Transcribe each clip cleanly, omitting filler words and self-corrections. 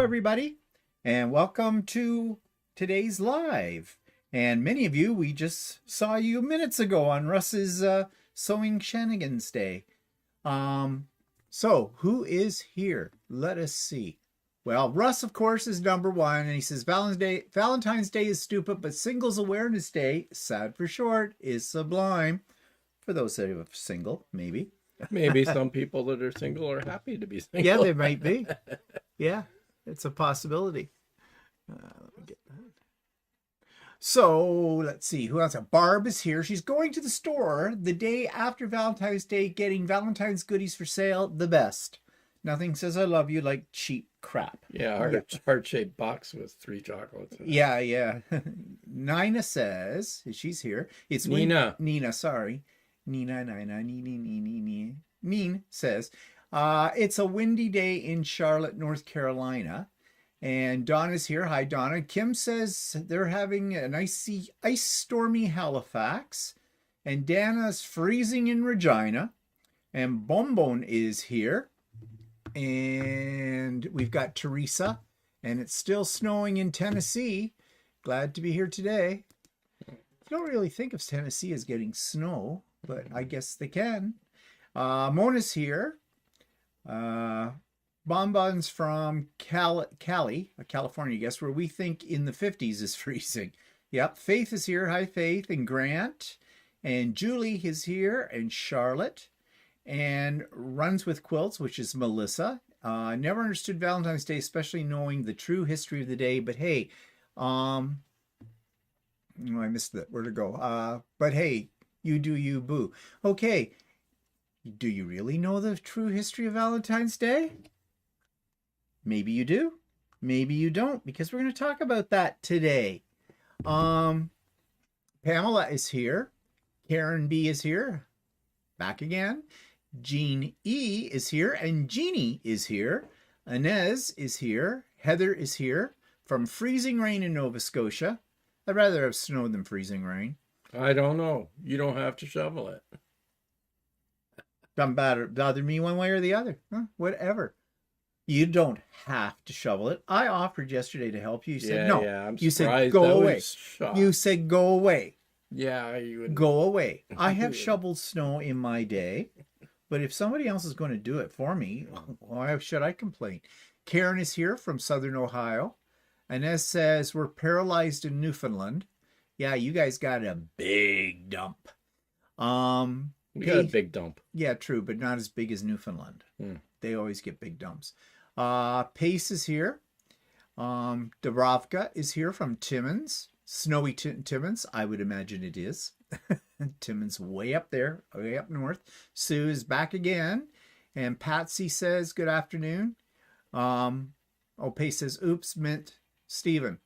everybody, and welcome to today's live. And many of you, we just saw you minutes ago on Russ's Sewing Shenanigans Day. So who is here? Let us see. Well, Russ, of course, is number one, and he says Valentine's Day is stupid, but Singles Awareness Day, sad for short, is sublime. For those that are single, maybe. Maybe some people that are single are happy to be single. Yeah, they might be. Yeah, it's a possibility. Let me get that. So let's see who else. Barb is here. She's going to the store the day after Valentine's Day, getting Valentine's goodies for sale. The best. Nothing says I love you like cheap crap. Yeah, heart-shaped box with 3 chocolates. Yeah. Nina says she's here. It's Nina. Nina says it's a windy day in Charlotte, North Carolina. And Donna's here. Hi, Donna. Kim says they're having an ice stormy Halifax. And Dana's freezing in Regina. And Bonbon is here. And we've got Teresa. And it's still snowing in Tennessee. Glad to be here today. I don't really think of Tennessee as getting snow, but I guess they can. Mona's here. Bonbon's from California, I guess, where we think in the 50s is freezing. Yep, Faith is here. Hi, Faith. And Grant. And Julie is here. And Charlotte. And Runs with Quilts, which is Melissa. Never understood Valentine's Day, especially knowing the true history of the day. But hey, I missed that. Where to go? But hey, you do you, boo. Okay. Do you really know the true history of Valentine's Day? Maybe you do. Maybe you don't, because we're going to talk about that today. Pamela is here. Karen B is here. Back again. Jean E is here. And Jeannie is here. Inez is here. Heather is here. From freezing rain in Nova Scotia. I'd rather have snow than freezing rain. I don't know. You don't have to shovel it. Doesn't bother me one way or the other. Whatever. You don't have to shovel it. I offered yesterday to help you. You said no. Yeah, I'm you said surprised. go I away. was shocked. You said go away. Yeah, you would Go away. I have shoveled snow in my day, but if somebody else is going to do it for me, why should I complain? Karen is here from Southern Ohio. Inez says we're paralyzed in Newfoundland. Yeah, you guys got a big dump. We got a big dump. Yeah, true, but not as big as Newfoundland. They always get big dumps. Pace is here. Dubravka is here from Timmins. Snowy Timmins, I would imagine it is. Timmins way up there, way up north. Sue is back again. And Patsy says, good afternoon. Pace says, oops, meant Stephen.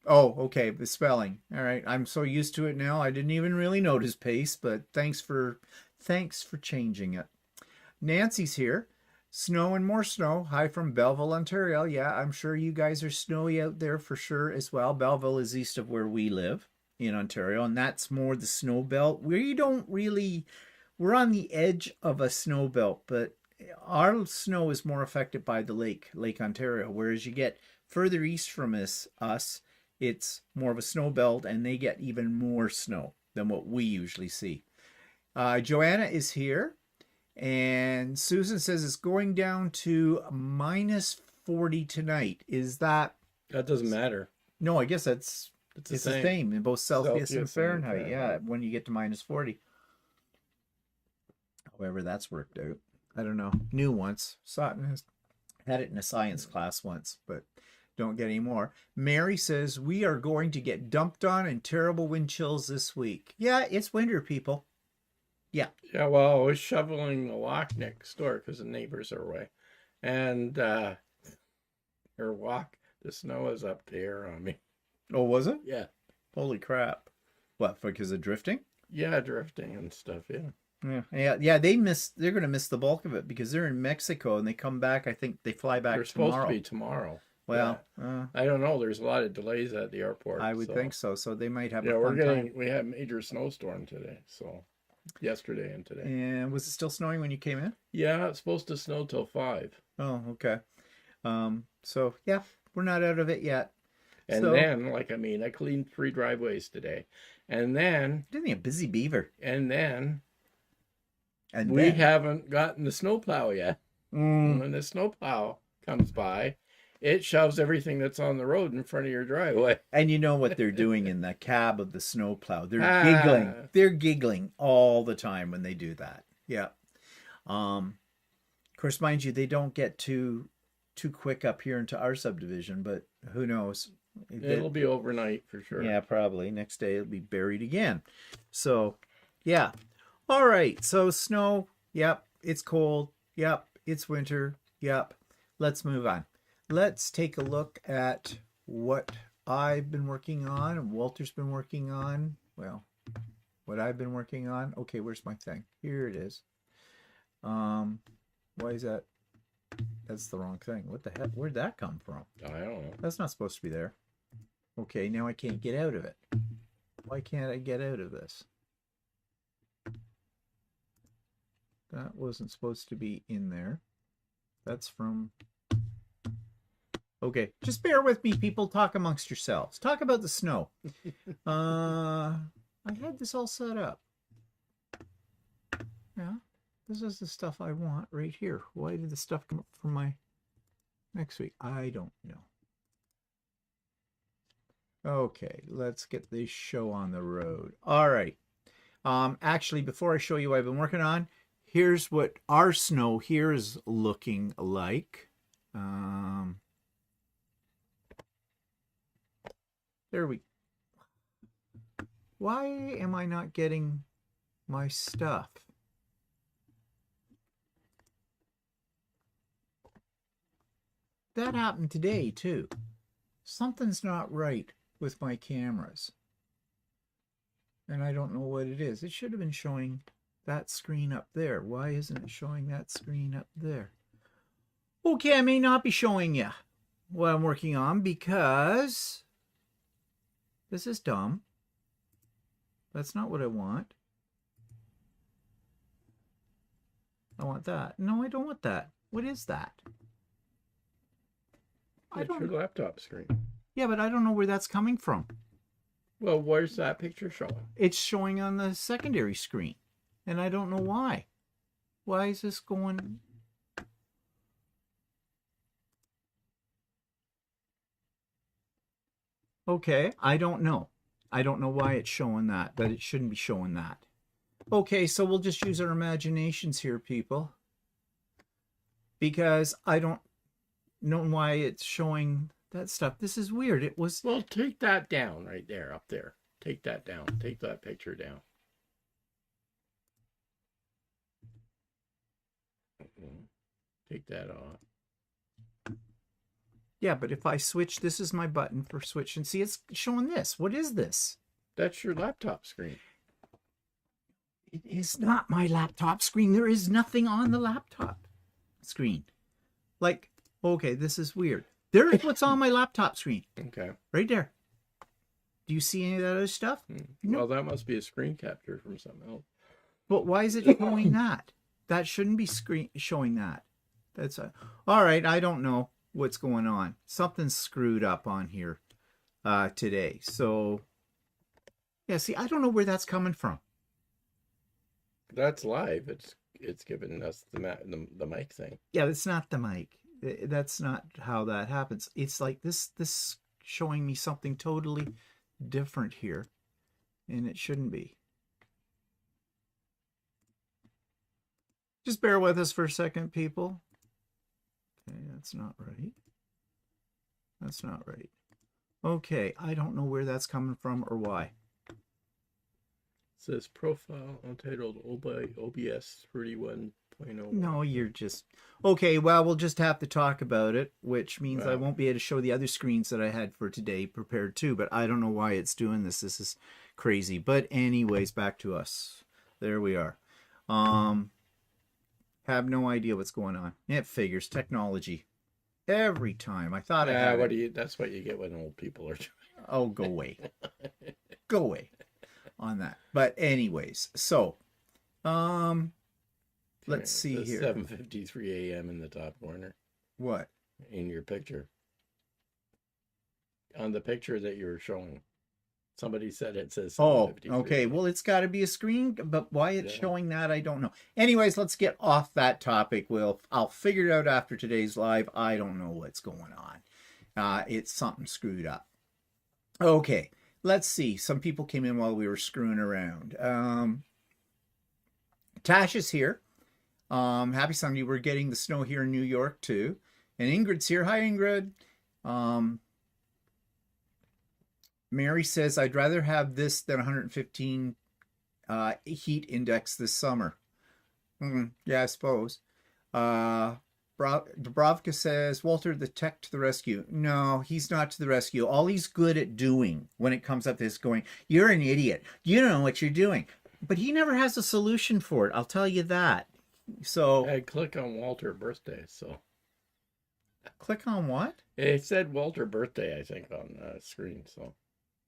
Oh, okay, the spelling. All right, I'm so used to it now. I didn't even really notice Pace, but thanks for changing it. Nancy's here. Snow and more snow. Hi from Belleville, Ontario. Yeah, I'm sure you guys are snowy out there for sure as well. Belleville is east of where we live in Ontario, and that's more the snow belt. We're on the edge of a snow belt, but our snow is more affected by the Lake Ontario, whereas you get further east from us, it's more of a snow belt, and they get even more snow than what we usually see. Joanna is here. And Susan says it's going down to minus 40 tonight. Is that... That doesn't matter. No, I guess it's the same in both Celsius and Fahrenheit. Yeah, when you get to minus 40. However that's worked out. I don't know. Knew once. Had it in a science class once, but don't get any more. Mary says we are going to get dumped on and terrible wind chills this week. Yeah, it's winter, people. Yeah. Yeah, well, I was shoveling the lock next door because the neighbors are away. And the snow is up there on me. Oh, was it? Yeah. Holy crap. What, because of drifting? Yeah, drifting and stuff, yeah. Yeah, they're going to miss the bulk of it because they're in Mexico and they come back, I think they fly back They're tomorrow. supposed to be tomorrow. Well, I don't know. There's a lot of delays at the airport. I would think so. So they might have a fun time. We had a major snowstorm today, so... Yesterday and today. And was it still snowing when you came in? Yeah, it's supposed to snow till 5. Oh, okay. So yeah, we're not out of it yet. And So then, like, I mean, I cleaned 3 driveways today. And then, didn't a busy beaver. and then, And we then haven't gotten the snowplow yet. And when the snowplow comes by, it shoves everything that's on the road in front of your driveway. and you know what they're doing in the cab of the snowplow. They're giggling. Ah, They're giggling all the time when they do that. Yeah. Of course, mind you, they don't get too quick up here into our subdivision, but who knows? it'll be overnight for sure. Yeah, probably. Next day it'll be buried again. So, yeah. All right. So snow. Yep. It's cold. Yep. It's winter. Yep. Let's move on. Let's take a look at what I've been working on and Walter's been working on. Well, what I've been working on. Okay, where's my thing? Here it is. Why is that? That's the wrong thing. What the heck? Where'd that come from? I don't know. That's not supposed to be there. Okay, now I can't get out of it. Why can't I get out of this? That wasn't supposed to be in there. That's from... Okay, just bear with me, people. Talk amongst yourselves. Talk about the snow. I had this all set up. Yeah, this is the stuff I want right here. Why did the stuff come up for my next week? I don't know. Okay, let's get this show on the road. All right. Actually, before I show you what I've been working on, here's what our snow here is looking like. There we... Why am I not getting my stuff? That happened today, too. Something's not right with my cameras. And I don't know what it is. It should have been showing that screen up there. Why isn't it showing that screen up there? Okay, I may not be showing you what I'm working on because this is dumb. That's not what I want. I want that. No, I don't want that. What is that? It's your laptop screen. Yeah, but I don't know where that's coming from. Well, where's that picture showing? It's showing on the secondary screen, and I don't know why. Why is this going... Okay, I don't know. I don't know why it's showing that, but it shouldn't be showing that. Okay, so we'll just use our imaginations here, people. Because I don't know why it's showing that stuff. This is weird. It was... Well, take that down right there, up there. Take that down. Take that picture down. Take that off. Yeah, but if I switch, this is my button for switch. And see, it's showing this. What is this? That's your laptop screen. It is not my laptop screen. There is nothing on the laptop screen. Like, okay, this is weird. There's what's on my laptop screen. Okay. Right there. Do you see any of that other stuff? No. Well, that must be a screen capture from something else. But why is it showing that? That shouldn't be showing that. That's all right. I don't know what's going on. Something's screwed up on here today. So, yeah, see, I don't know where that's coming from. That's live. It's giving us the mic thing. Yeah, it's not the mic. That's not how that happens. It's like this showing me something totally different here, and it shouldn't be. Just bear with us for a second, people. Okay, that's not right. That's not right. Okay, I don't know where that's coming from or why. It says profile untitled OBS 31.0. No, you're just... Okay, well, we'll just have to talk about it, which means I won't be able to show the other screens that I had for today prepared too, but I don't know why it's doing this. This is crazy. But anyways, back to us. There we are. Have no idea what's going on. It figures. Technology. Every time. I thought I had it. That's what you get when old people are doing. Oh, go away. Go away on that. But anyways, so let's see here. 7:53 a.m. in the top corner. What? in your picture. On the picture that you were showing. Somebody said it says Oh, 753. okay. Well, it's got to be a screen, but why it's Yeah. showing that, I don't know. Anyways, let's get off that topic. I'll figure it out after today's live. I don't know what's going on. It's something screwed up. Okay, let's see. Some people came in while we were screwing around. Tash is here. Happy Sunday. We're getting the snow here in New York too. And Ingrid's here. Hi, Ingrid. Mary says, I'd rather have this than 115 heat index this summer. Yeah, I suppose. Dubrovka says, Walter, the tech to the rescue. No, he's not to the rescue. All he's good at doing when it comes up to this going, you're an idiot. You don't know what you're doing. But he never has a solution for it. I'll tell you that. So I click on Walter birthday, so. Click on what? It said Walter birthday, I think, on the screen, so.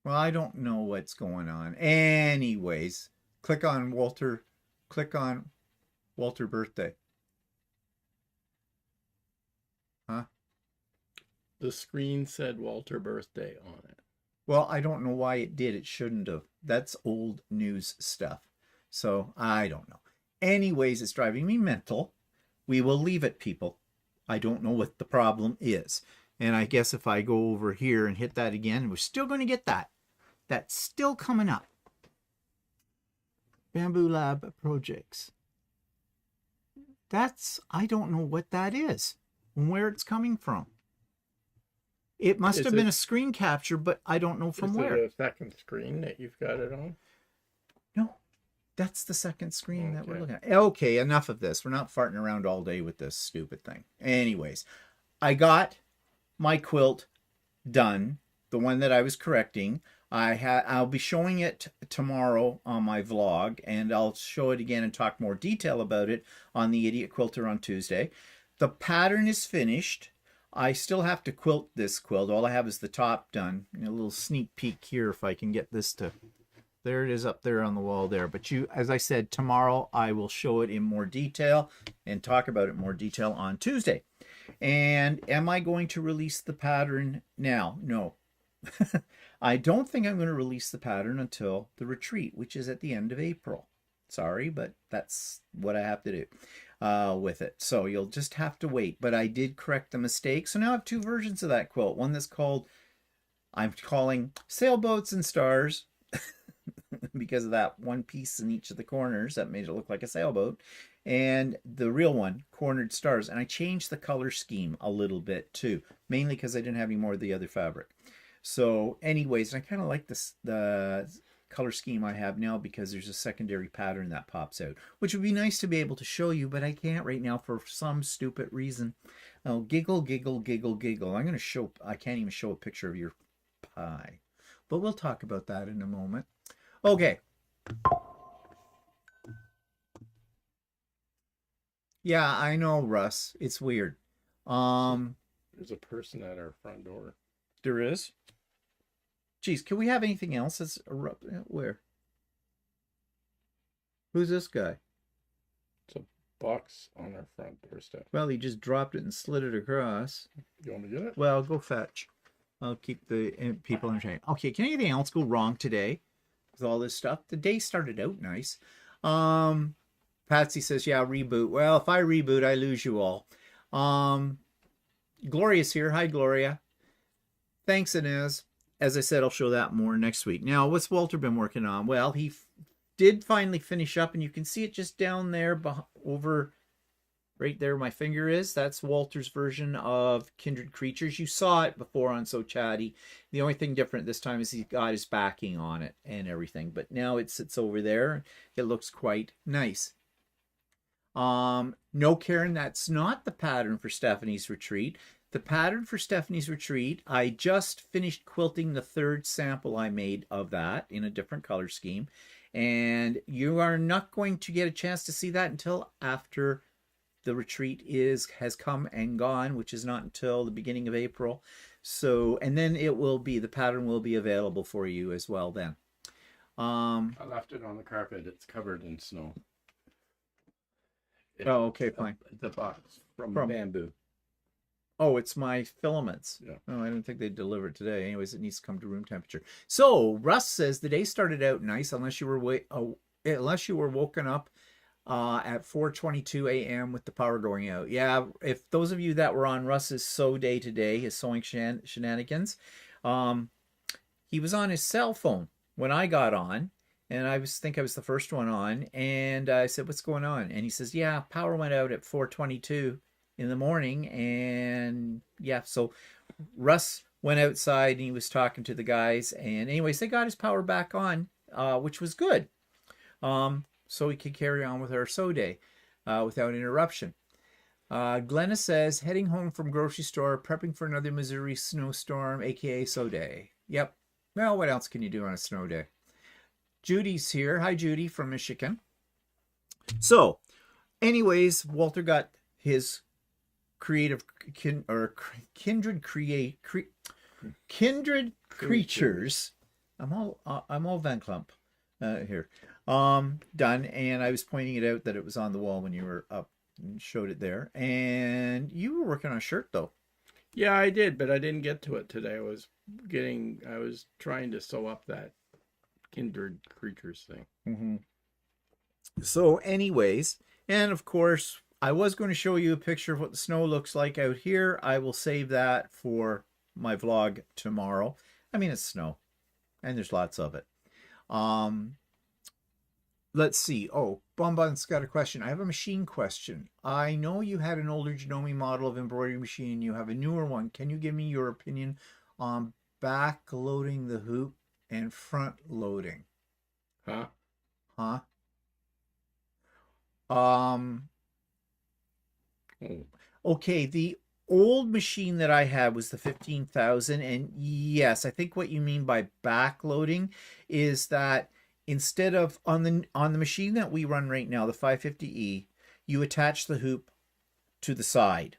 Well, I don't know what's going on. Anyways, click on Walter birthday. Huh? The screen said Walter birthday on it. Well, I don't know why it did. It shouldn't have. That's old news stuff. So I don't know. Anyways, it's driving me mental. We will leave it, people. I don't know what the problem is. And I guess if I go over here and hit that again, we're still going to get that. That's still coming up. Bamboo Lab projects. I don't know what that is and where it's coming from. It must have been a screen capture, but I don't know from where. Is it a second screen that you've got it on? No, that's the second screen that we're looking at. Okay, enough of this. We're not farting around all day with this stupid thing. Anyways, I got my quilt done, the one that I was correcting. I'll be showing it tomorrow on my vlog, and I'll show it again and talk more detail about it on the Idiot Quilter on Tuesday. The pattern is finished. I still have to quilt this quilt. All I have is the top done. A little sneak peek here if I can get this to... There it is up there on the wall there. But as I said, tomorrow I will show it in more detail and talk about it in more detail on Tuesday. And am I going to release the pattern now? No. I don't think I'm going to release the pattern until the retreat, which is at the end of April. Sorry, but that's what I have to do with it. So you'll just have to wait. But I did correct the mistake. So now I have two versions of that quilt. One that's I'm calling Sailboats and Stars because of that one piece in each of the corners that made it look like a sailboat. And the real one, Cornered Stars. And I changed the color scheme a little bit too, mainly because I didn't have any more of the other fabric. So anyways, I kind of like the color scheme I have now because there's a secondary pattern that pops out, which would be nice to be able to show you, but I can't right now for some stupid reason. Oh, giggle, giggle, giggle, giggle. I can't even show a picture of your pie, but we'll talk about that in a moment. Okay. Yeah, I know, Russ. It's weird. There's a person at our front door. There is? Geez, can we have anything else that's where? Who's this guy? It's a box on our front doorstep. Well, he just dropped it and slid it across. You want me to get it? Well, go fetch. I'll keep the people entertained. Okay, can anything else go wrong today with all this stuff? The day started out nice. Patsy says, yeah, reboot. Well, if I reboot, I lose you all. Gloria's here. Hi, Gloria. Thanks, Inez. As I said, I'll show that more next week. Now, what's Walter been working on? Well, he did finally finish up, and you can see it just down there over right there my finger is. That's Walter's version of Kindred Creatures. You saw it before on So Chatty. The only thing different this time is he's got his backing on it and everything. But now it sits over there. It looks quite nice. No, Karen, that's not the pattern for Stephanie's Retreat. The pattern for Stephanie's Retreat, I just finished quilting the third sample I made of that in a different color scheme. And you are not going to get a chance to see that until after the retreat has come and gone, which is not until the beginning of April. So, and then the pattern will be available for you as well then. I left it on the carpet. It's covered in snow. Oh, okay, fine. The box from bamboo. Oh, it's my filaments. Yeah. Oh, I didn't think they'd deliver it today. Anyways, it needs to come to room temperature. So Russ says the day started out nice, unless you were unless you were woken up at 4:22 a.m. with the power going out. Yeah, if those of you that were on Russ's sew day today, his sewing shenanigans, he was on his cell phone when I got on, and I think I was the first one on, and I said, "What's going on?" And he says, "Yeah, power went out at 4:22 in the morning," and yeah, so Russ went outside and he was talking to the guys, and anyways, they got his power back on, which was good. So we could carry on with our sew day without interruption. Glenna says, heading home from grocery store, prepping for another Missouri snowstorm, aka sew day. Yep. Well, what else can you do on a snow day? Judy's here. Hi, Judy from Michigan. So, anyways, Walter got his kindred creatures. I'm all Van Klump here. Done, and I was pointing it out that it was on the wall when you were up and showed it there. And you were working on a shirt though. Yeah, I did, but I didn't get to it today. I was trying to sew up that kindred creatures thing. Mm-hmm. So anyways, and of course, I was going to show you a picture of what the snow looks like out here. I will save that for my vlog tomorrow. I mean, it's snow, and there's lots of it. Let's see. Oh, Bonbon's got a question. I have a machine question. I know you had an older Janome model of embroidery machine. You have a newer one. Can you give me your opinion on back loading the hoop and front loading? Huh? Okay, the old machine that I had was the 15,000, and yes, I think what you mean by back loading is that instead of on the machine that we run right now, the 550E, you attach the hoop to the side.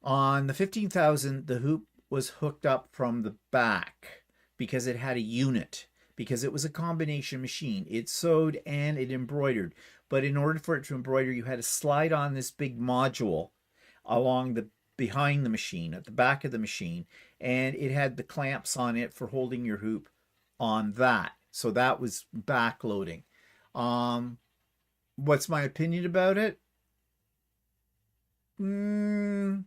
On the 15,000, the hoop was hooked up from the back because it had a unit, because it was a combination machine. It sewed and it embroidered. But in order for it to embroider, you had to slide on this big module along behind the machine, at the back of the machine, and it had the clamps on it for holding your hoop on that. So that was back loading. What's my opinion about it? Don't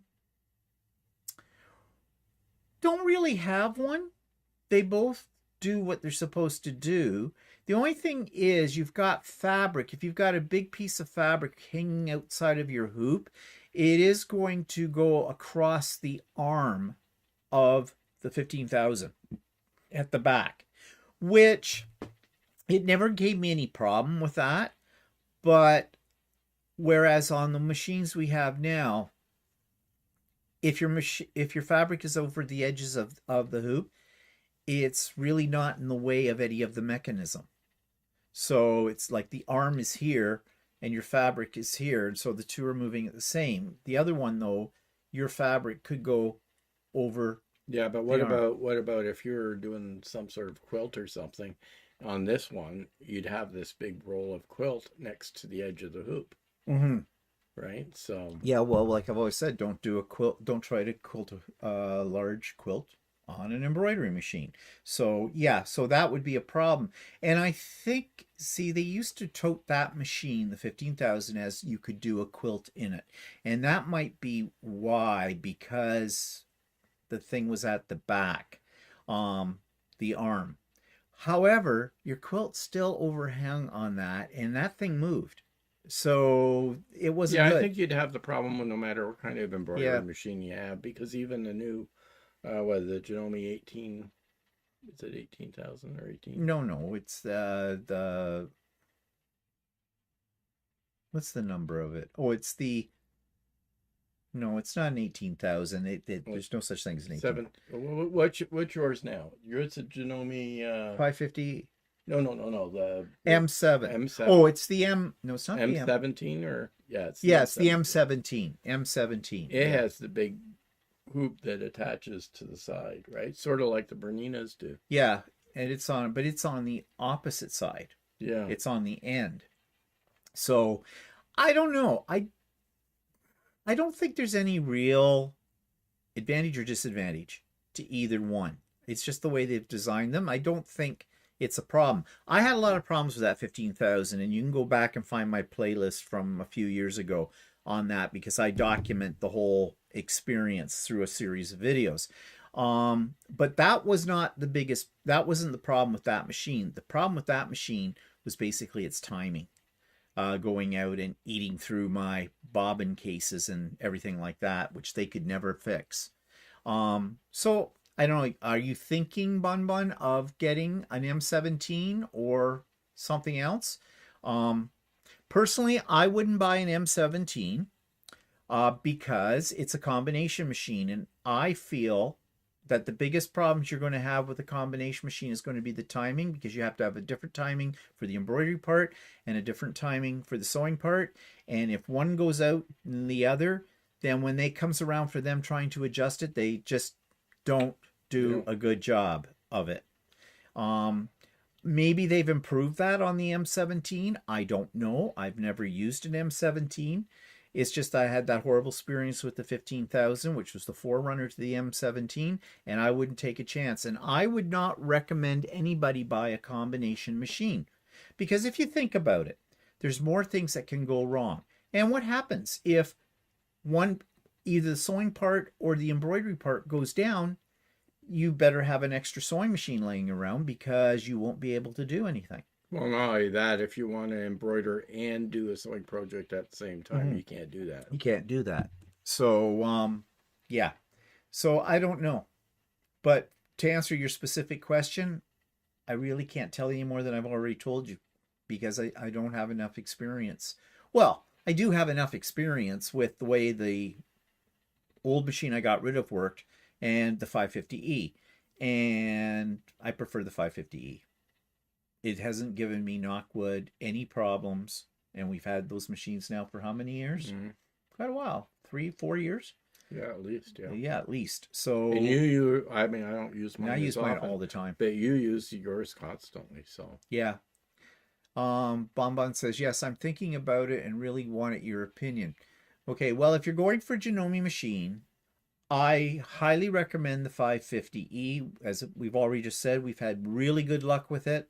really have one. They both do what they're supposed to do. The only thing is you've got fabric. If you've got a big piece of fabric hanging outside of your hoop, it is going to go across the arm of the 15,000 at the back, which it never gave me any problem with that. But whereas on the machines we have now, if your fabric is over the edges of the hoop, it's really not in the way of any of the mechanism. So it's like the arm is here and your fabric is here, and so the two are moving at the same. The other one though, your fabric could go over. Yeah, but what about if you're doing some sort of quilt or something? On this one, you'd have this big roll of quilt next to the edge of the hoop. Mm-hmm. Right? So yeah, well, like I've always said, don't do a quilt. Don't try to quilt a large quilt on an embroidery machine. So yeah, so that would be a problem. And I think, see, they used to tote that machine, the 15,000, as you could do a quilt in it, and that might be why, because the thing was at the back, the arm. However, your quilt still overhung on that, and that thing moved. So it wasn't good. I think you'd have the problem with no matter what kind of embroidery machine you have, because even the new, the Janome 18, is it 18,000 or 18? No, it's the what's the number of it? Oh, it's the, no, it's not an 18,000. There's no such thing as an 18. What's yours now? Yours a Janome 550. No. The M7. M7. Oh, it's the M. No, it's not M17 or it's the M17. M17. It has the big hoop that attaches to the side, right? Sort of like the Berninas do. Yeah, and it's on the opposite side. Yeah, it's on the end. So I don't know. I I don't think there's any real advantage or disadvantage to either one. It's just the way they've designed them. I don't think it's a problem. I had a lot of problems with that 15,000, and you can go back and find my playlist from a few years ago on that because I document the whole experience through a series of videos. But that was not the biggest, that wasn't the problem with that machine. The problem with that machine was basically its timing, going out and eating through my bobbin cases and everything like that, which they could never fix. So I don't know, are you thinking, Bun Bun, of getting an M17 or something else? Personally, I wouldn't buy an M17 because it's a combination machine, and I feel that the biggest problems you're going to have with a combination machine is going to be the timing, because you have to have a different timing for the embroidery part and a different timing for the sewing part. And if one goes out than the other, then when they comes around for them trying to adjust it, they just don't do a good job of it. Maybe they've improved that on the M17. I don't know. I've never used an M17. It's just I had that horrible experience with the 15,000, which was the forerunner to the M17, and I wouldn't take a chance. And I would not recommend anybody buy a combination machine, because if you think about it, there's more things that can go wrong. And what happens if one, either the sewing part or the embroidery part goes down? You better have an extra sewing machine laying around, because you won't be able to do anything. Well, not only that, if you want to embroider and do a sewing project at the same time, you can't do that. You can't do that. So, yeah. So I don't know. But to answer your specific question, I really can't tell you more than I've already told you, because I don't have enough experience. Well, I do have enough experience with the way the old machine I got rid of worked and the 550E. And I prefer the 550E. It hasn't given me, knockwood, any problems. And we've had those machines now for how many years? Quite a while. 3-4 years? Yeah, at least, yeah. Yeah, at least. So, and I mean, I don't use mine. I use mine often, all the time. But you use yours constantly, so. Yeah. Bonbon says, yes, I'm thinking about it and really wanted your opinion. Okay, well, if you're going for a Janome machine, I highly recommend the 550E. As we've already just said, we've had really good luck with it.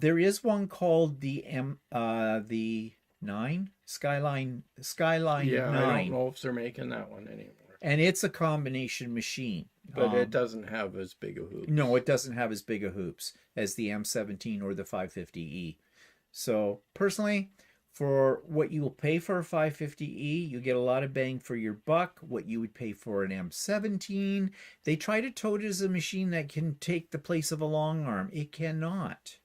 There is one called the 9 Skyline Yeah, 9. I don't know if they're making that one anymore. And it's a combination machine. But it doesn't have as big a hoop. No, it doesn't have as big a hoops as the M17 or the 550E. So personally, for what you will pay for a 550E, you get a lot of bang for your buck. What you would pay for an M17, they try to tote it as a machine that can take the place of a long arm. It cannot.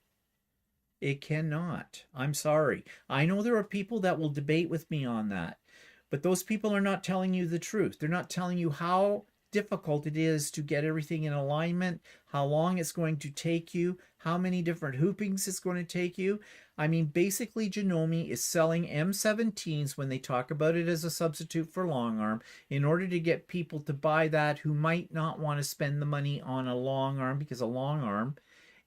It cannot. I'm sorry. I know there are people that will debate with me on that, but those people are not telling you the truth. They're not telling you how difficult it is to get everything in alignment, how long it's going to take you, how many different hoopings it's going to take you. I mean, basically, Janome is selling M17s when they talk about it as a substitute for long arm in order to get people to buy that who might not want to spend the money on a long arm, because a long arm,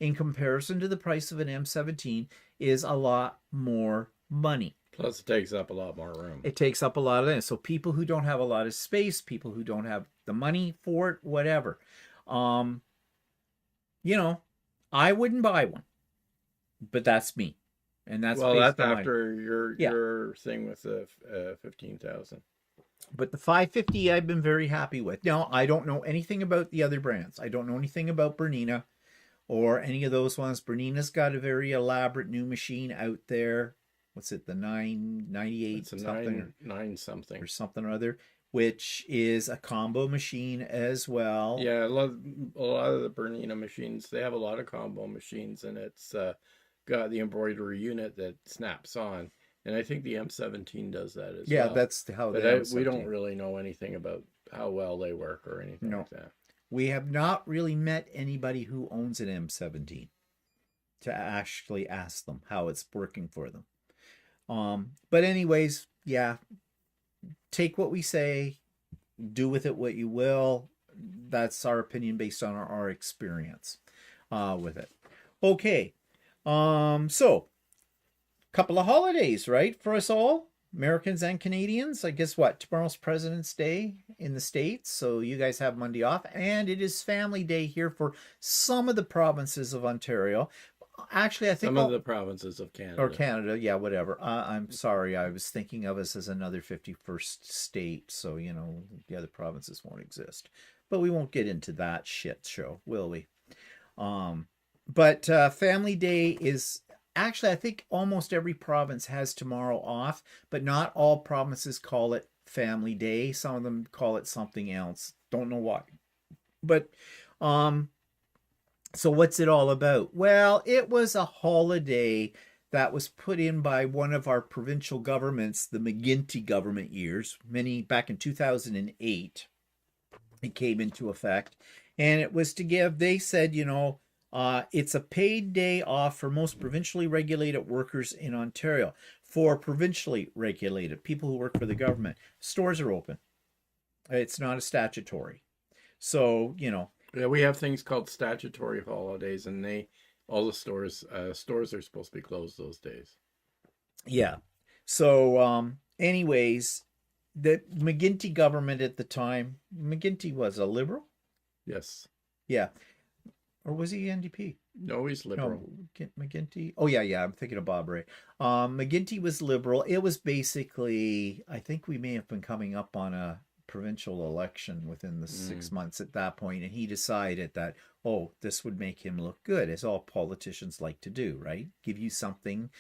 in comparison to the price of an M17, is a lot more money. Plus, it takes up a lot more room. It takes up a lot of it. So people who don't have a lot of space, people who don't have the money for it, whatever. You know, I wouldn't buy one. But that's me. And that's that's after your thing with the 15,000. But the 550 I've been very happy with. Now, I don't know anything about the other brands. I don't know anything about Bernina or any of those ones. Bernina's got a very elaborate new machine out there. What's it, the 998 something? 9 something. Or something or other, which is a combo machine as well. Yeah, a lot of the Bernina machines, they have a lot of combo machines, and it's got the embroidery unit that snaps on. And I think the M17 does that as well. Yeah, that's how they But we don't really know anything about how well they work or anything like that. We have not really met anybody who owns an M17 to actually ask them how it's working for them. But anyways, yeah, take what we say, do with it what you will. That's our opinion based on our experience with it. Okay. So couple of holidays, right, for us all? Americans and Canadians, I guess what? Tomorrow's President's Day in the States, so you guys have Monday off, and it is Family Day here for some of the provinces of Ontario. Actually, I think Some of all, the provinces of or Canada. Canada, yeah, whatever. I'm sorry, I was thinking of us as another 51st state, so the other provinces won't exist. But we won't get into that shit show, will we? Um, but Family Day is actually, I think almost every province has tomorrow off, but not all provinces call it Family Day. Some of them call it something else. Don't know why. But um, so what's it all about? Well, it was a holiday that was put in by one of our provincial governments, the McGuinty government years, many back in 2008. It came into effect, and it was to give, they said, it's a paid day off for most provincially regulated workers in Ontario. For provincially regulated people who work for the government, stores are open. It's not a statutory. So, Yeah, we have things called statutory holidays, and all the stores are supposed to be closed those days. yeah. So, anyways, the McGuinty government at the time, McGuinty was a liberal? Yes. Yeah. Or was he NDP? No, he's liberal. No, McGuinty. Oh yeah. I'm thinking of Bob Ray. McGuinty was liberal. It was basically, I think we may have been coming up on a provincial election within the 6 months at that point, and he decided that, oh, this would make him look good, as all politicians like to do, right? Give you something,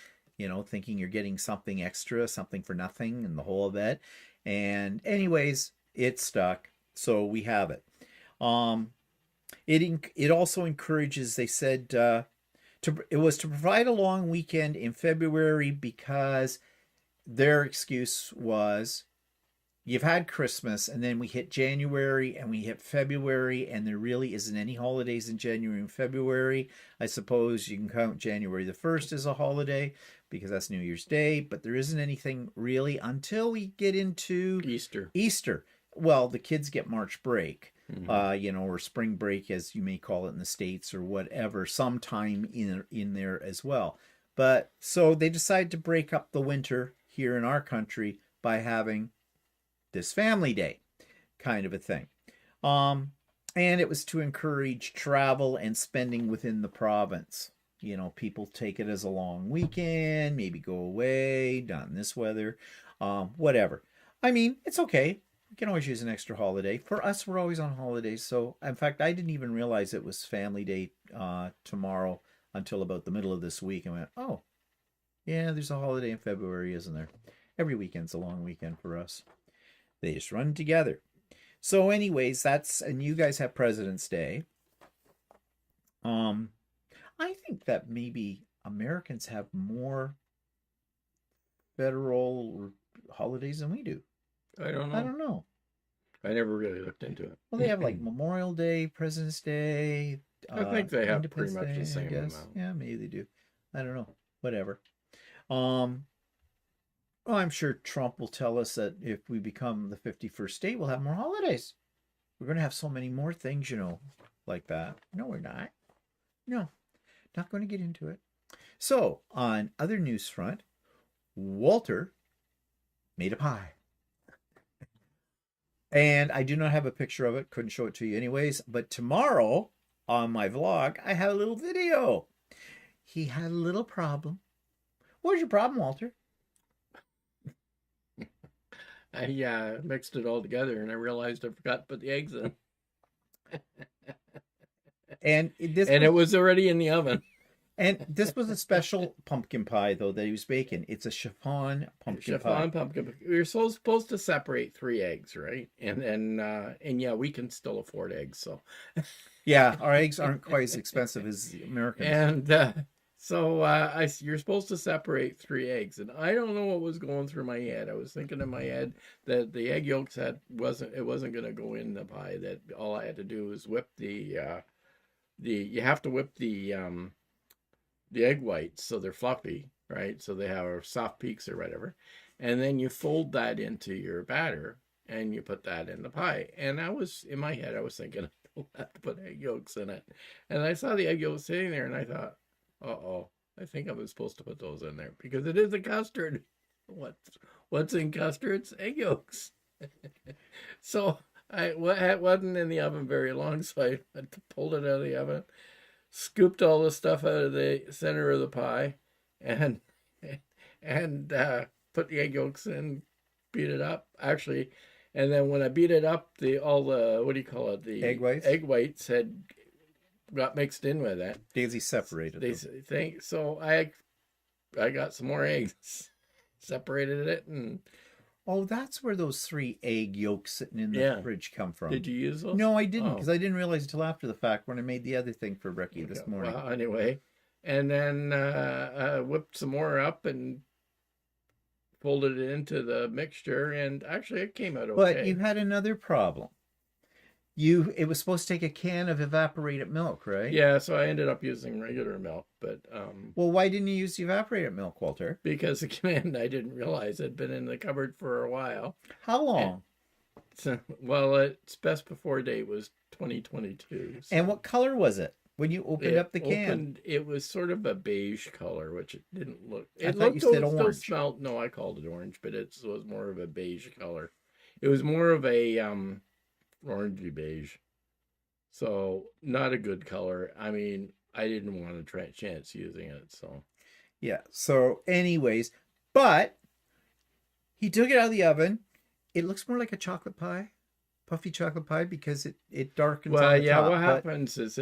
thinking you're getting something extra, something for nothing, and the whole of it. And anyways, it stuck, so we have it. Um, it also encourages, they said, it was to provide a long weekend in February because their excuse was you've had Christmas and then we hit January and we hit February and there really isn't any holidays in January and February. I suppose you can count January the 1st as a holiday because that's New Year's Day, but there isn't anything really until we get into Easter. Well, the kids get March break. Mm-hmm. Or spring break, as you may call it in the States, or whatever, sometime in there as well. But so they decided to break up the winter here in our country by having this Family Day kind of a thing. And it was to encourage travel and spending within the province. People take it as a long weekend, maybe go away, not in this weather, whatever. I mean, it's okay. We can always use an extra holiday. For us, we're always on holidays. So, in fact, I didn't even realize it was Family Day tomorrow until about the middle of this week. And went, oh, yeah, there's a holiday in February, isn't there? Every weekend's a long weekend for us. They just run together. So, anyways, and you guys have President's Day. I think that maybe Americans have more federal holidays than we do. I don't know. I don't know. I never really looked into it. Well, they have like Memorial Day, President's Day. I think they have pretty Independence much Day, the same I guess. amount. Yeah, maybe they do. I don't know. Whatever. Well, I'm sure Trump will tell us that if we become the 51st state, we'll have more holidays. We're going to have so many more things, like that. No, we're not. No, not going to get into it. So, on other news front, Walter made a pie. And I do not have a picture of it. Couldn't show it to you anyways. But tomorrow on my vlog, I have a little video. He had a little problem. What was your problem, Walter? I mixed it all together and I realized I forgot to put the eggs in. And it was already in the oven. And this was a special pumpkin pie, though, that he was baking. It's a chiffon pumpkin pie. Chiffon pumpkin pie. You're supposed to separate 3 eggs, right? And yeah, we can still afford eggs, so. Yeah, our eggs aren't quite as expensive as the Americans. And so you're supposed to separate 3 eggs, and I don't know what was going through my head. I was thinking in my head that the egg yolks wasn't going to go in the pie. That all I had to do was whip you have to whip the egg whites so they're fluffy, right? So they have soft peaks or whatever. And then you fold that into your batter and you put that in the pie. And in my head, I was thinking, I don't have to put egg yolks in it. And I saw the egg yolks sitting there and I thought, uh-oh, I think I was supposed to put those in there because it is a custard. What's in custards? Egg yolks. So it wasn't in the oven very long, so I pulled it out of the oven, scooped all the stuff out of the center of the pie, and and put the egg yolks in, beat it up. Actually, and then when I beat it up, all the what do you call it? The Egg whites had got mixed in with it. Daisy separated They them. think so. I got some more eggs, separated it, and Oh, that's where those 3 egg yolks sitting in the Yeah. fridge come from. did you use those? No, I didn't, Oh. because I didn't realize until after the fact when I made the other thing for Ricky this Okay, morning. well, anyway, and then whipped some more up and folded it into the mixture, and actually it came out okay. But you had another problem. It was supposed to take a can of evaporated milk, right? Yeah, so I ended up using regular milk, but Well, why didn't you use the evaporated milk, Walter? because again, I didn't realize it had been in the cupboard for a while. How long? So, well, its best before date was 2022. So And what color was it when you opened up the can? It was sort of a beige color, which it didn't look. I It thought you said still orange. smelled. No, I called it orange, but it was more of a beige color. It was more of a orangey beige, so not a good color. I mean, I didn't want to try a chance using it, so Yeah. So, anyways, but he took it out of the oven. It looks more like a chocolate pie, puffy chocolate pie, because it darkens well, on the yeah. top. What but- happens is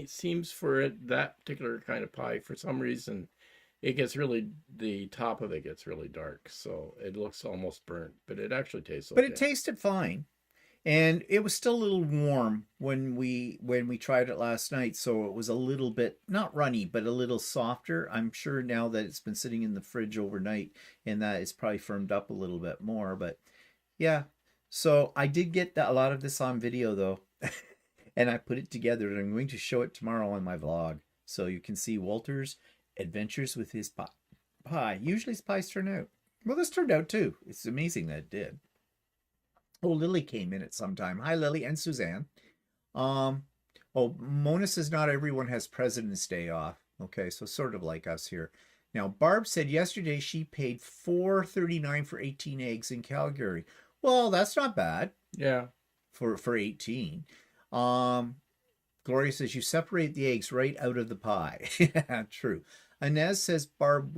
seems for that particular kind of pie, for some reason, the top of it gets really dark, so it looks almost burnt, but it actually tastes okay. But it tasted fine. And it was still a little warm when we tried it last night, so it was a little bit not runny, but a little softer. I'm sure now that it's been sitting in the fridge overnight and that it's probably firmed up a little bit more. But yeah, so I did get a lot of this on video though, and I put it together, and I'm going to show it tomorrow on my vlog, so you can see Walter's adventures with his pie. Usually his pies turn out well. This turned out too. It's amazing that it did. Oh, Lily came in at some time. Hi, Lily and Suzanne. Oh, Mona says not everyone has President's Day off. Okay, so sort of like us here. Now, Barb said yesterday she paid $4.39 for 18 eggs in Calgary. Well, that's not bad. Yeah. For 18. Gloria says you separate the eggs right out of the pie. Yeah, true. Inez says Barb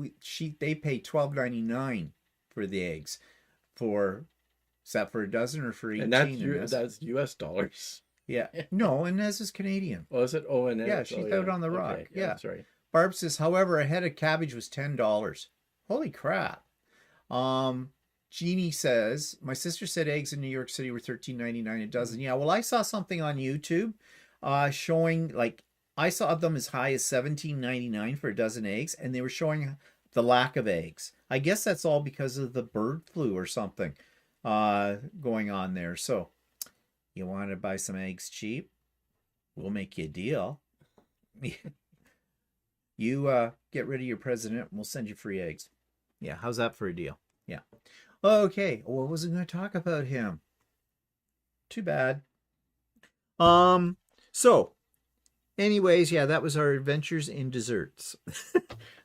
they pay $12.99 for the eggs. Is that for a dozen or for 18? And that's US dollars. Yeah. No, Inez is Canadian. Was it? Oh, and Yeah, she's out on the rock. Okay. Yeah. That's right. Barb says, however, a head of cabbage was $10. Holy crap. Jeannie says, my sister said eggs in New York City were $13.99 a dozen. Yeah, well, I saw something on YouTube showing, like, I saw them as high as $17.99 for a dozen eggs, and they were showing the lack of eggs. I guess that's all because of the bird flu or something going on there. So you want to buy some eggs cheap? We'll make you a deal. You get rid of your president and we'll send you free eggs. Yeah, how's that for a deal? Yeah. Okay, well, I wasn't going to talk about him. Too bad. So anyways, yeah, that was our adventures in desserts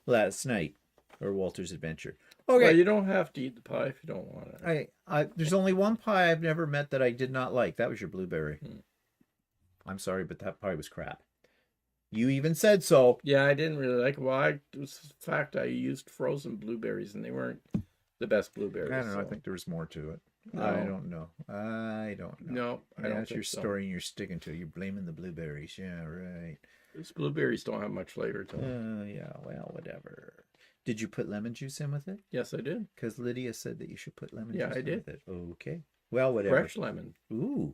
last night, or Walter's adventure. Okay. Well, you don't have to eat the pie if you don't want it. There's only one pie I've never met that I did not like. That was your blueberry. I'm sorry, but that pie was crap. You even said so. Yeah, I didn't really like it. Well, it was the fact I used frozen blueberries, and they weren't the best blueberries. I don't know. So. I think there was more to it. No. I don't know. I don't know. No, I don't That's think your so. story and you're sticking to it. You're blaming the blueberries. Yeah, right. These blueberries don't have much flavor to them. Yeah, well, whatever. Did you put lemon juice in with it? Yes, I did. Because Lydia said that you should put lemon Yeah, juice I in did. with it. Okay. Well, whatever. Fresh lemon. Ooh,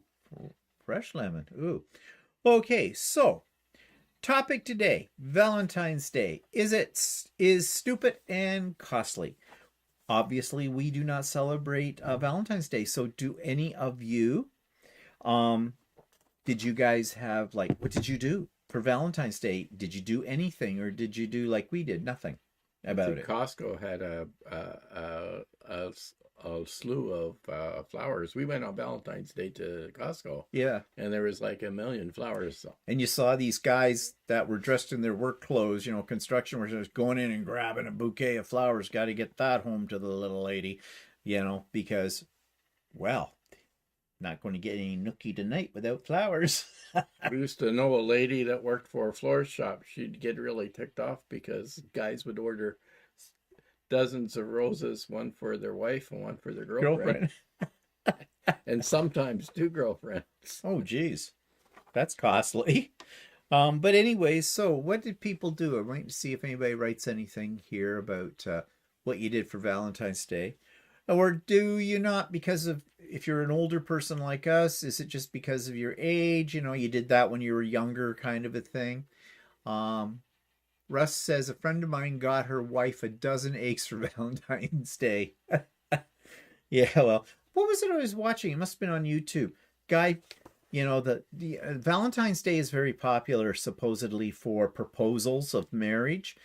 fresh lemon. Ooh. Okay, so topic today, Valentine's Day. Is stupid and costly. Obviously, we do not celebrate Valentine's Day. So do any of you, did you guys have, like, what did you do for Valentine's Day? Did you do anything, or did you do like we did? Nothing about it. Costco had a slew of flowers. We went on Valentine's Day to Costco. Yeah. And there was like 1 million flowers. So. And you saw these guys that were dressed in their work clothes, construction workers, going in and grabbing a bouquet of flowers. Got to get that home to the little lady. because, well, not going to get any nookie tonight without flowers. We used to know a lady that worked for a florist shop. She'd get really ticked off because guys would order dozens of roses, one for their wife and one for their girlfriend. And sometimes two girlfriends. Oh, geez. That's costly. But anyways, so what did people do? I'm waiting to see if anybody writes anything here about what you did for Valentine's Day. Or do you not, because of, if you're an older person like us, is it just because of your age? You did that when you were younger, kind of a thing. Russ says a friend of mine got her wife a dozen eggs for Valentine's Day. Yeah, well, what was it I was watching? It must have been on YouTube. Guy, the Valentine's Day is very popular, supposedly, for proposals of marriage.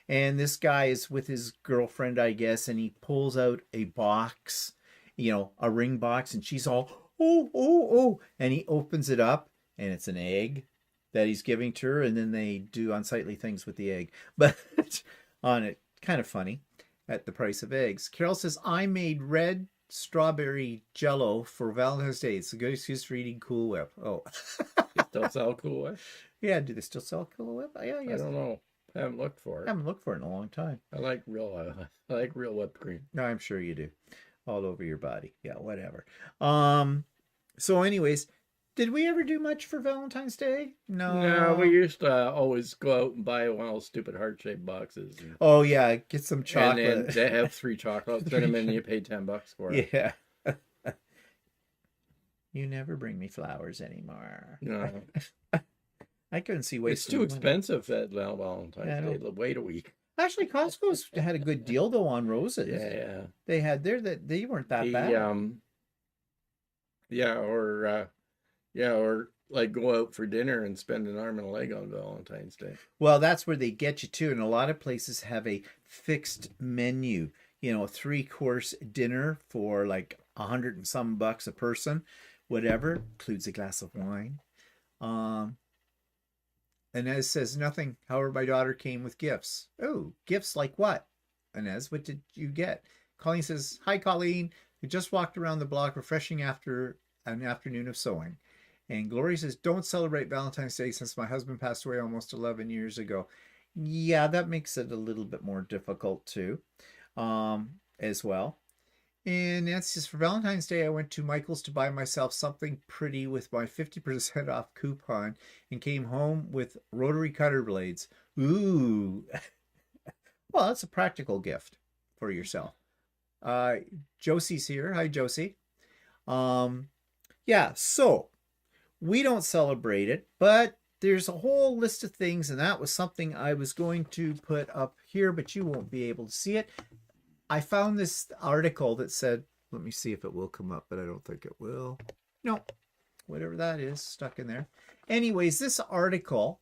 And this guy is with his girlfriend, I guess, and he pulls out a box, a ring box, and she's all, oh, oh, oh. And he opens it up, and it's an egg that he's giving to her, and then they do unsightly things with the egg. But on it, kind of funny, at the price of eggs. Carol says, I made red strawberry jello for Valentine's Day. It's a good excuse for eating Cool Whip. Oh. They still sell Cool Whip? Yeah, do they still sell Cool Whip? Yeah, yes. I don't know. I haven't looked for it. I haven't looked for it in a long time. I like real whipped cream. No, I'm sure you do. All over your body. Yeah, whatever. So anyways, did we ever do much for Valentine's Day? No. No, we used to always go out and buy one of those stupid heart-shaped boxes. Oh, yeah, get some chocolate. And then they have 3 chocolates in them, and you pay $10 for it. Yeah. You never bring me flowers anymore. No. I couldn't see It's too expensive at Valentine's Day. Wait a week. Actually, Costco's had a good deal though on roses. Yeah. They had that they weren't that bad. Or like go out for dinner and spend an arm and a leg on Valentine's Day. Well, that's where they get you too, and a lot of places have a fixed menu. A 3-course dinner for like $100 and some bucks a person, whatever, includes a glass of wine. Inez says nothing. However, my daughter came with gifts. Oh, gifts like what? Inez, what did you get? Colleen says, hi, Colleen. We just walked around the block refreshing after an afternoon of sewing. And Gloria says, don't celebrate Valentine's Day since my husband passed away almost 11 years ago. Yeah, that makes it a little bit more difficult too, as well. And Nancy says, for Valentine's Day, I went to Michael's to buy myself something pretty with my 50% off coupon and came home with rotary cutter blades. Ooh. Well, that's a practical gift for yourself. Josie's here. Hi, Josie. Yeah, so we don't celebrate it, but there's a whole list of things, and that was something I was going to put up here, but you won't be able to see it. I found this article that said, let me see if it will come up, but I don't think it will. No, whatever that is, stuck in there. Anyways, this article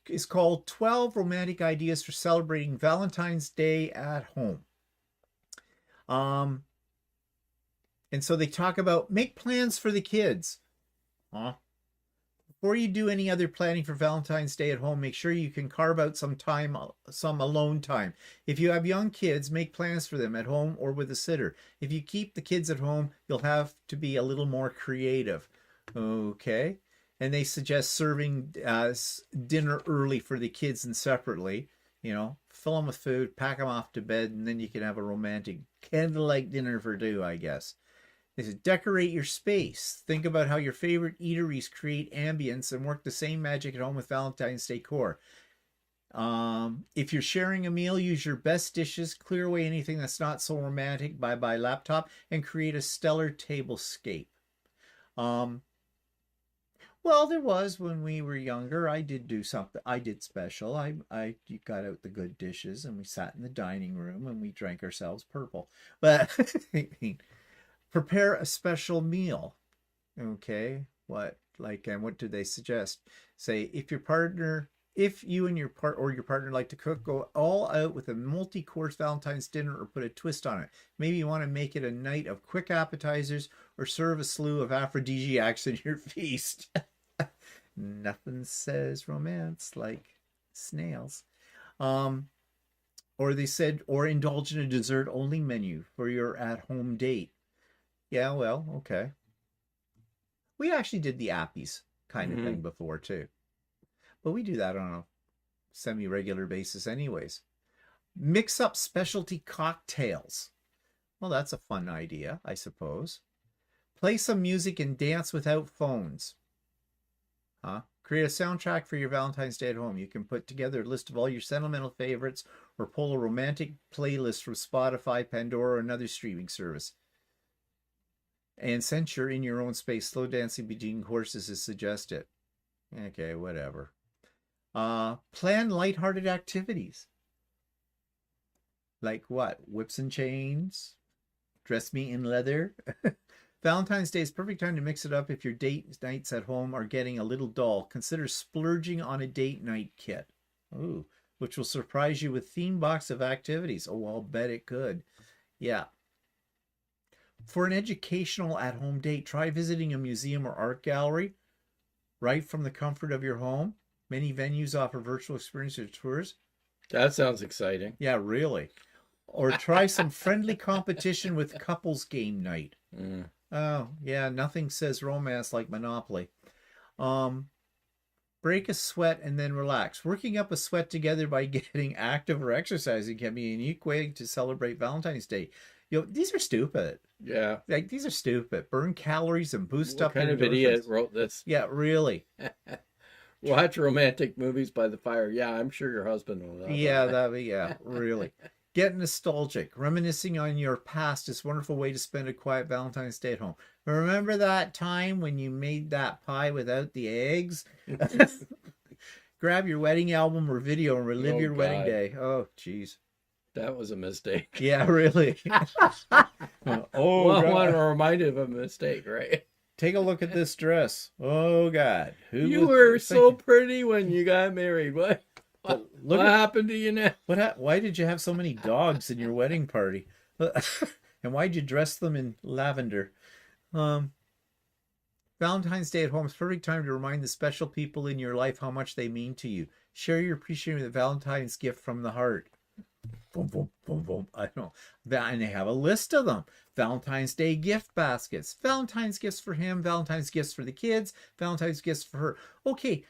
is called 12 Romantic Ideas for Celebrating Valentine's Day at Home. And so they talk about make plans for the kids. Before you do any other planning for Valentine's Day at home, make sure you can carve out some time, some alone time. If you have young kids, make plans for them at home or with a sitter. If you keep the kids at home, you'll have to be a little more creative. Okay. And they suggest serving dinner early for the kids and separately. Fill them with food, pack them off to bed, and then you can have a romantic candlelight dinner for two, I guess. They said, decorate your space. Think about how your favorite eateries create ambience and work the same magic at home with Valentine's decor. If you're sharing a meal, use your best dishes, clear away anything that's not so romantic, bye-bye laptop, and create a stellar tablescape. Well, there was when we were younger. I did do something. I did special. I got out the good dishes and we sat in the dining room and we drank ourselves purple. But prepare a special meal. Okay, and what do they suggest? Say if you and your partner like to cook, go all out with a multi-course Valentine's dinner or put a twist on it. Maybe you want to make it a night of quick appetizers or serve a slew of aphrodisiacs in your feast. Nothing says romance like snails. Or they said, or indulge in a dessert only menu for your at home date. Yeah, well, okay. We actually did the appies kind of thing before too. But we do that on a semi regular basis, anyways. Mix up specialty cocktails. Well, that's a fun idea, I suppose. Play some music and dance without phones. Huh? Create a soundtrack for your Valentine's Day at home. You can put together a list of all your sentimental favorites or pull a romantic playlist from Spotify, Pandora, or another streaming service. And since you're in your own space, slow dancing between courses is suggested. Okay, whatever. Plan lighthearted activities. Like what? Whips and chains? Dress me in leather? Valentine's Day is perfect time to mix it up if your date nights at home are getting a little dull. Consider splurging on a date night kit. Ooh, which will surprise you with theme box of activities. Oh, I'll bet it could. Yeah. For an educational at-home date, try visiting a museum or art gallery right from the comfort of your home. Many venues offer virtual experiences or tours. That sounds exciting. Yeah, really. Or try some friendly competition with couples game night. Oh, yeah, nothing says romance like Monopoly. Break a sweat and then relax. Working up a sweat together by getting active or exercising can be a unique way to celebrate Valentine's Day. These are stupid. Yeah. Like, these are stupid. Burn calories and boost up. What kind of idiot wrote this? Yeah, really. Watch romantic movies by the fire. Yeah, I'm sure your husband will. Yeah, really. Get nostalgic. Reminiscing on your past is a wonderful way to spend a quiet Valentine's Day at home. Remember that time when you made that pie without the eggs? Grab your wedding album or video and relive your wedding day. Oh, jeez. That was a mistake. Yeah, really. I want to remind you of a mistake, right? Take a look at this dress. Oh, God. You were so pretty when you got married. What happened to you now? Why did you have so many dogs in your wedding party? And why'd you dress them in lavender? Valentine's Day at home is a perfect time to remind the special people in your life how much they mean to you. Share your appreciation with a Valentine's gift from the heart. Boom, boom, boom, boom. I don't know. And they have a list of them. Valentine's Day gift baskets. Valentine's gifts for him. Valentine's gifts for the kids. Valentine's gifts for her. Okay,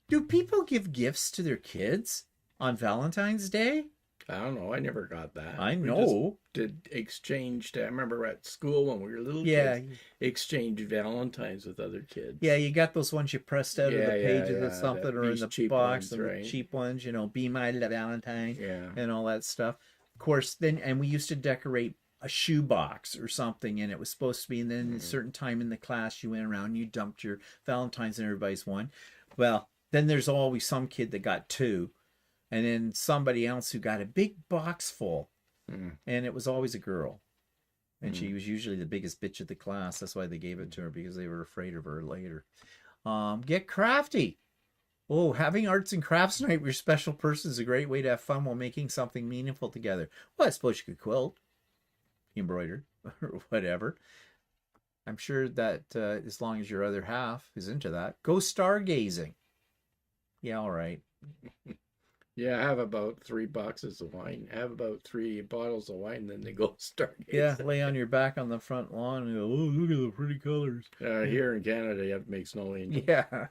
do people give gifts to their kids on Valentine's Day? I don't know. I never got that. I know. We just did exchange. I remember at school when we were little kids, exchanged Valentines with other kids. Yeah, you got those ones you pressed out of the pages or something, or in the box, ones, right? The cheap ones, be my Valentine, yeah, and all that stuff. Of course, and we used to decorate a shoe box or something, and it was supposed to be, and then at a certain time in the class, you went around and you dumped your Valentines in everybody's one. Well, then there's always some kid that got two. And then somebody else who got a big box full. And it was always a girl. And she was usually the biggest bitch of the class. That's why they gave it to her, because they were afraid of her later. Get crafty. Oh, having arts and crafts night with your special person is a great way to have fun while making something meaningful together. Well, I suppose you could quilt, embroider, or whatever. I'm sure that as long as your other half is into that. Go stargazing. Yeah, all right. Yeah, I have about 3 boxes of wine. I have about 3 bottles of wine, then they go stargazing. Yeah, lay on your back on the front lawn and go, oh, look at the pretty colors. Here in Canada, you have to make snow angels. Yeah.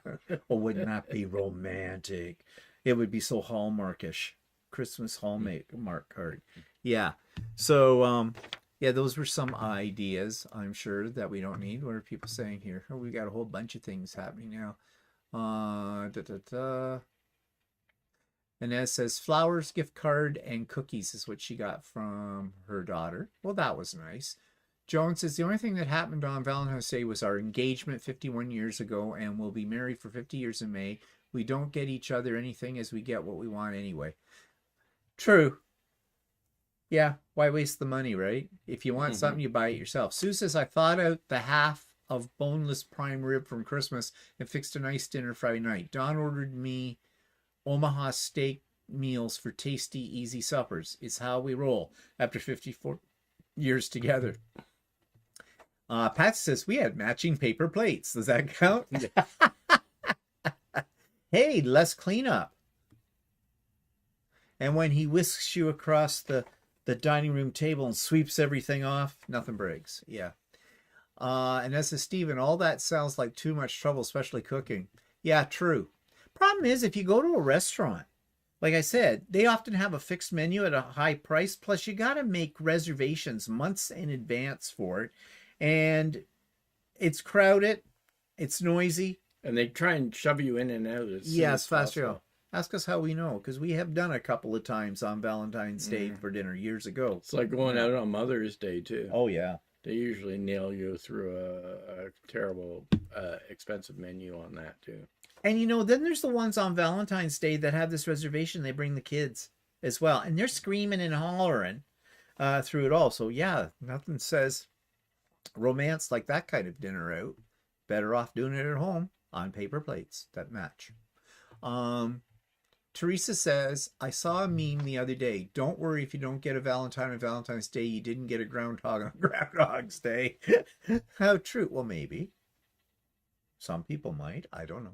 Oh, wouldn't that be romantic? It would be so Hallmarkish. Christmas Hallmark card. Yeah. So, yeah, those were some ideas, I'm sure, that we don't need. What are people saying here? Oh, we got a whole bunch of things happening now. Inez says flowers, gift card, and cookies is what she got from her daughter. Well, that was nice. Joan says the only thing that happened on Valentine's Day was our engagement 51 years ago, and we'll be married for 50 years in May. We don't get each other anything as we get what we want anyway. True. Yeah, why waste the money, right? If you want something, you buy it yourself. Sue says, I thought out the half of boneless prime rib from Christmas and fixed a nice dinner Friday night. Don ordered me Omaha steak meals for tasty, easy suppers. It's how we roll after 54 years together. Pat says we had matching paper plates. Does that count? Hey, less cleanup. And when he whisks you across the dining room table and sweeps everything off, nothing breaks. Yeah. And as to Stephen, all that sounds like too much trouble, especially cooking. Yeah, true. Problem is, if you go to a restaurant, like I said, they often have a fixed menu at a high price. Plus, you got to make reservations months in advance for it. And it's crowded. It's noisy. And they try and shove you in and out as soon Yes, as faster. possible. Ask us how we know, because we have done a couple of times on Valentine's Day for dinner years ago. It's like going out on Mother's Day, too. Oh, yeah. They usually nail you through a terrible, expensive menu on that, too. And, you know, then there's the ones on Valentine's Day that have this reservation. They bring the kids as well. And they're screaming and hollering through it all. So, yeah, nothing says romance like that kind of dinner out. Better off doing it at home on paper plates that match. Teresa says, I saw a meme the other day. Don't worry if you don't get a Valentine on Valentine's Day. You didn't get a groundhog on Groundhog's Day. How true? Well, maybe. Some people might. I don't know.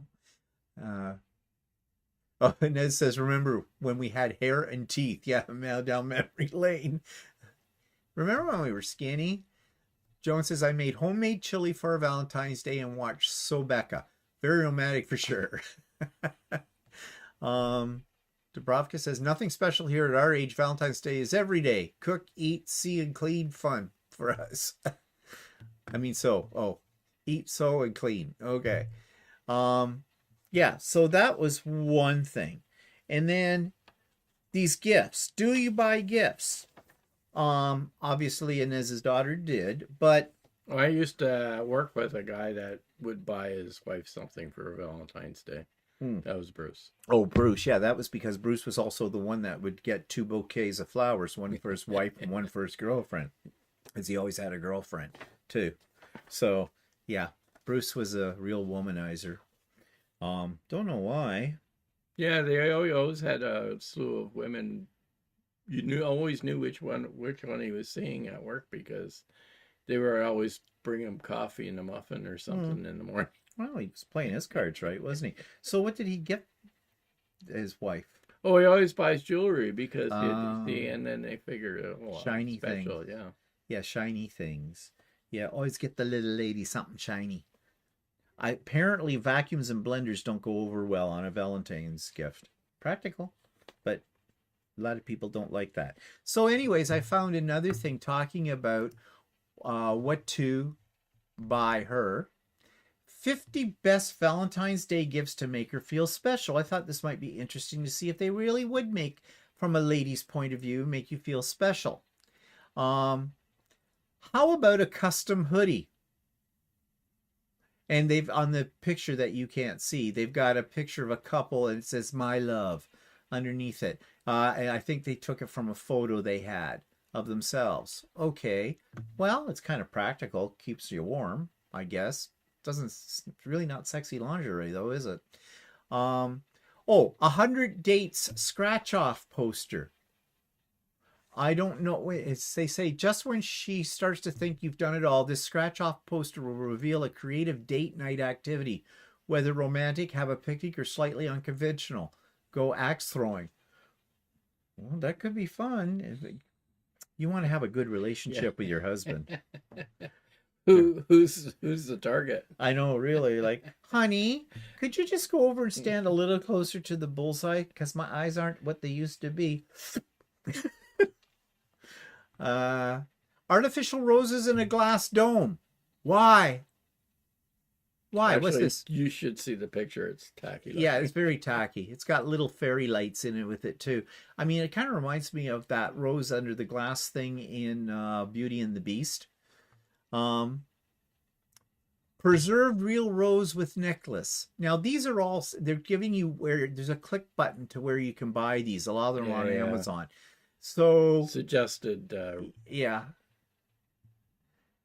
Oh, and Ned says, remember when we had hair and teeth? Yeah, down memory lane. Remember when we were skinny? Joan says, I made homemade chili for Valentine's Day and watched Sobeka. Very romantic for sure. Dubrovka says, nothing special here at our age. Valentine's Day is every day. Cook, eat, see, and clean. Fun for us. I mean, eat, sew, and clean. Okay. Yeah, so that was one thing. And then these gifts. Do you buy gifts? Obviously Inez's daughter did, but I used to work with a guy that would buy his wife something for Valentine's Day. That was Bruce. Oh, Bruce. Yeah, that was because Bruce was also the one that would get 2 bouquets of flowers, one for his wife and one for his girlfriend, because he always had a girlfriend too. So, yeah, Bruce was a real womanizer. Don't know why. Yeah, they always had a slew of women. You always knew which one he was seeing at work because they were always bringing him coffee and a muffin or something in the morning. Well, he was playing his cards right, wasn't he? So what did he get his wife? Oh, he always buys jewelry because and then they figure, shiny special, things. yeah. Yeah, shiny things. Yeah, always get the little lady something shiny. Apparently vacuums and blenders don't go over well on a Valentine's gift. Practical, but a lot of people don't like that. So anyways, I found another thing talking about what to buy her. 50 best Valentine's Day gifts to make her feel special. I thought this might be interesting to see if they really would make, from a lady's point of view, make you feel special. How about a custom hoodie? And they've, on the picture that you can't see, they've got a picture of a couple and it says "My Love" underneath it. And I think they took it from a photo they had of themselves. Okay, well, it's kind of practical, keeps you warm, I guess. It's really not sexy lingerie though, is it? 100 dates scratch off poster. I don't know. They say just when she starts to think you've done it all, this scratch off poster will reveal a creative date night activity, whether romantic, have a picnic, or slightly unconventional. Go axe throwing. Well, that could be fun. You want to have a good relationship with your husband. Who's the target? I know, really. Like, honey, could you just go over and stand a little closer to the bullseye? Because my eyes aren't what they used to be. Artificial roses in a glass dome. Why? Actually, what's this? You should see the picture. It's tacky. Yeah, it's very tacky. It's got little fairy lights in it with it too. I mean, it kind of reminds me of that rose under the glass thing in Beauty and the Beast. Preserved real rose with necklace. Now these are all, they're giving you where there's a click button to where you can buy these. A lot of them are on Amazon. So suggested. Yeah.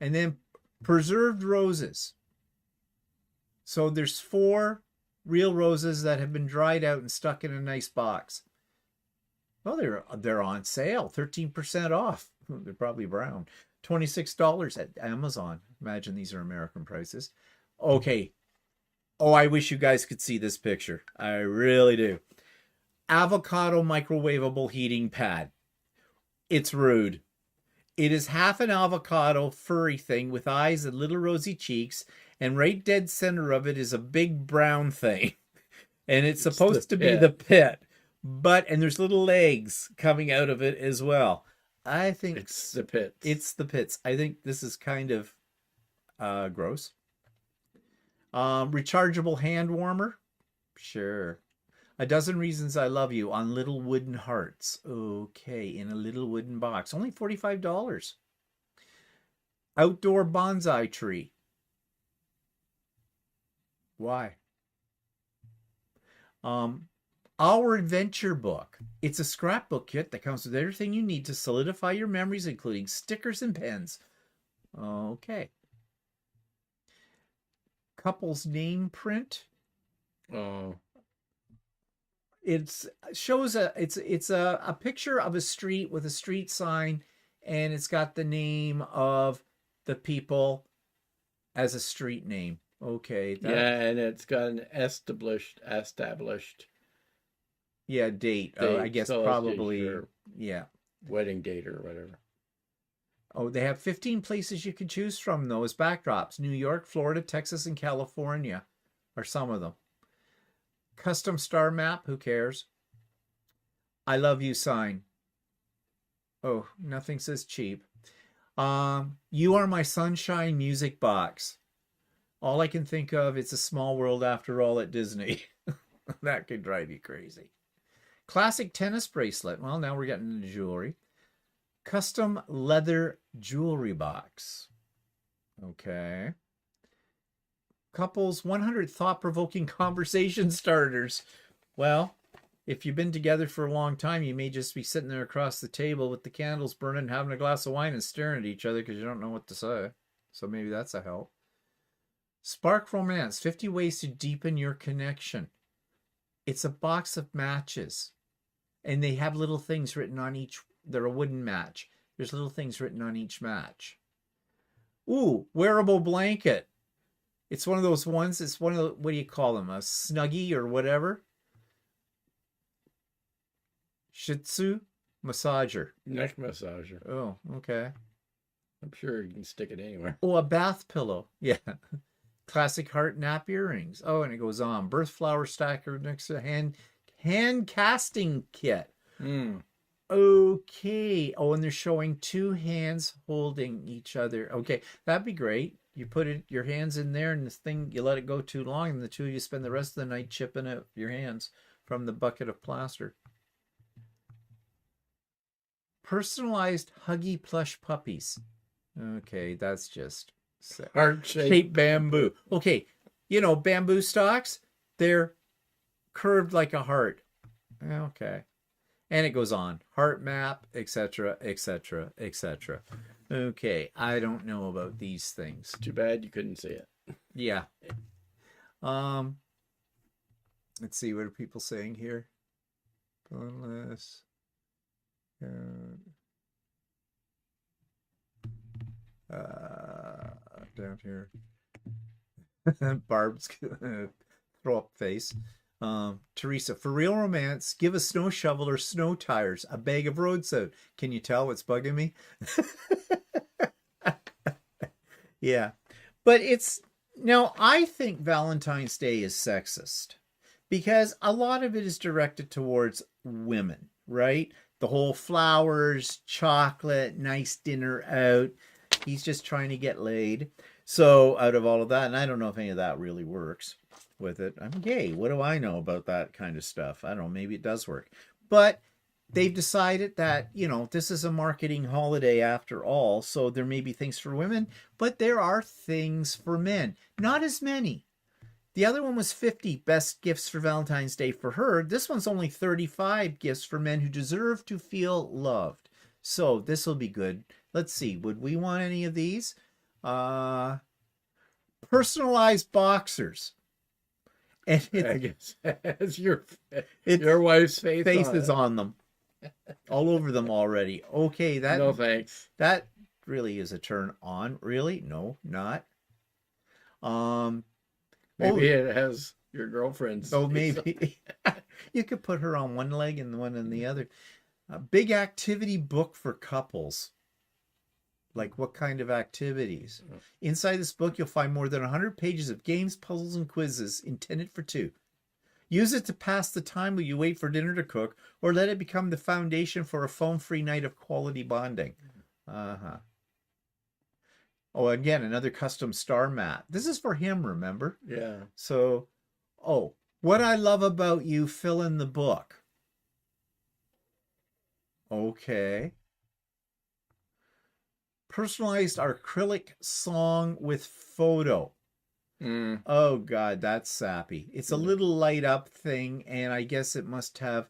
And then preserved roses. So there's 4 real roses that have been dried out and stuck in a nice box. Well, they're on sale, 13% off. They're probably brown. $26 at Amazon. Imagine these are American prices. Okay. Oh, I wish you guys could see this picture. I really do. avocado microwavable heating pad. It's rude. It is half an avocado furry thing with eyes and little rosy cheeks, and right dead center of it is a big brown thing. And it's supposed to be the pit. And there's little legs coming out of it as well. I think it's the pits. It's the pits. I think this is kind of gross. Rechargeable hand warmer. Sure. A Dozen Reasons I Love You on little wooden hearts. Okay, in a little wooden box. Only $45. Outdoor bonsai tree. Why? Our Adventure Book. It's a scrapbook kit that comes with everything you need to solidify your memories, including stickers and pens. Okay. Couple's name print. Oh. It's a picture of a street with a street sign, and it's got the name of the people as a street name. Okay. Yeah, and it's got an established. Yeah, date. Oh, I guess so probably. Yeah. Wedding date or whatever. Oh, they have 15 places you can choose from, though, as backdrops. New York, Florida, Texas, and California are some of them. Custom star map, who cares? I love you sign. Oh, nothing says cheap. You Are My Sunshine music box. All I can think of, it's a small world after all at Disney. That could drive you crazy. Classic tennis bracelet. Well, now we're getting into jewelry. Custom leather jewelry box. Okay. Couples 100 thought-provoking conversation starters. Well, if you've been together for a long time, you may just be sitting there across the table with the candles burning, having a glass of wine and staring at each other because you don't know what to say. So maybe that's a help. Spark Romance, 50 ways to deepen your connection. It's a box of matches. And they have little things written on each. They're a wooden match. There's little things written on each match. Ooh, wearable blanket. It's one of those ones. It's one of the, what do you call them? A Snuggie or whatever? Shih Tzu massager. Neck massager. Oh, okay. I'm sure you can stick it anywhere. Oh, a bath pillow. Yeah. Classic heart nap earrings. Oh, and it goes on. Birth flower stacker next to hand casting kit. Okay. Oh, and they're showing two hands holding each other. Okay, that'd be great. You put your hands in there, and this thing, you let it go too long, and the two of you spend the rest of the night chipping out your hands from the bucket of plaster. Personalized huggy plush puppies. Okay, that's just heart-shaped bamboo. Okay, you know, bamboo stalks, they're curved like a heart. Okay. And it goes on. Heart map, etc., etc., etc. Okay, I don't know about these things. Too bad you couldn't see it. Yeah. Let's see, what are people saying here? Boneless. Down here. Barb's throw up face. Teresa, for real romance, give a snow shovel or snow tires, a bag of road soap. Can you tell what's bugging me? Yeah. But I think Valentine's Day is sexist because a lot of it is directed towards women, right? The whole flowers, chocolate, nice dinner out. He's just trying to get laid. So out of all of that, and I don't know if any of that really works with it. I'm gay. What do I know about that kind of stuff? I don't know. Maybe it does work. But they've decided that, this is a marketing holiday after all. So there may be things for women, but there are things for men. Not as many. The other one was 50 best gifts for Valentine's Day for her. This one's only 35 gifts for men who deserve to feel loved. So this will be good. Let's see. Would we want any of these? Personalized boxers. And I guess it's your wife's face is on them. All over them already. Okay, no thanks. That really is a turn on. Really? No, not. Maybe it has your girlfriend's. Oh, maybe. You could put her on one leg and one on the other. A big activity book for couples. Like what kind of activities? Inside this book, you'll find more than 100 pages of games, puzzles, and quizzes intended for two. Use it to pass the time while you wait for dinner to cook, or let it become the foundation for a phone-free night of quality bonding. Uh-huh. Oh, again, another custom star mat. This is for him, remember? Yeah. So, oh, what I love about you, fill in the book. Okay. Personalized acrylic song with photo. Oh God, that's sappy. It's a little light up thing, and I guess it must have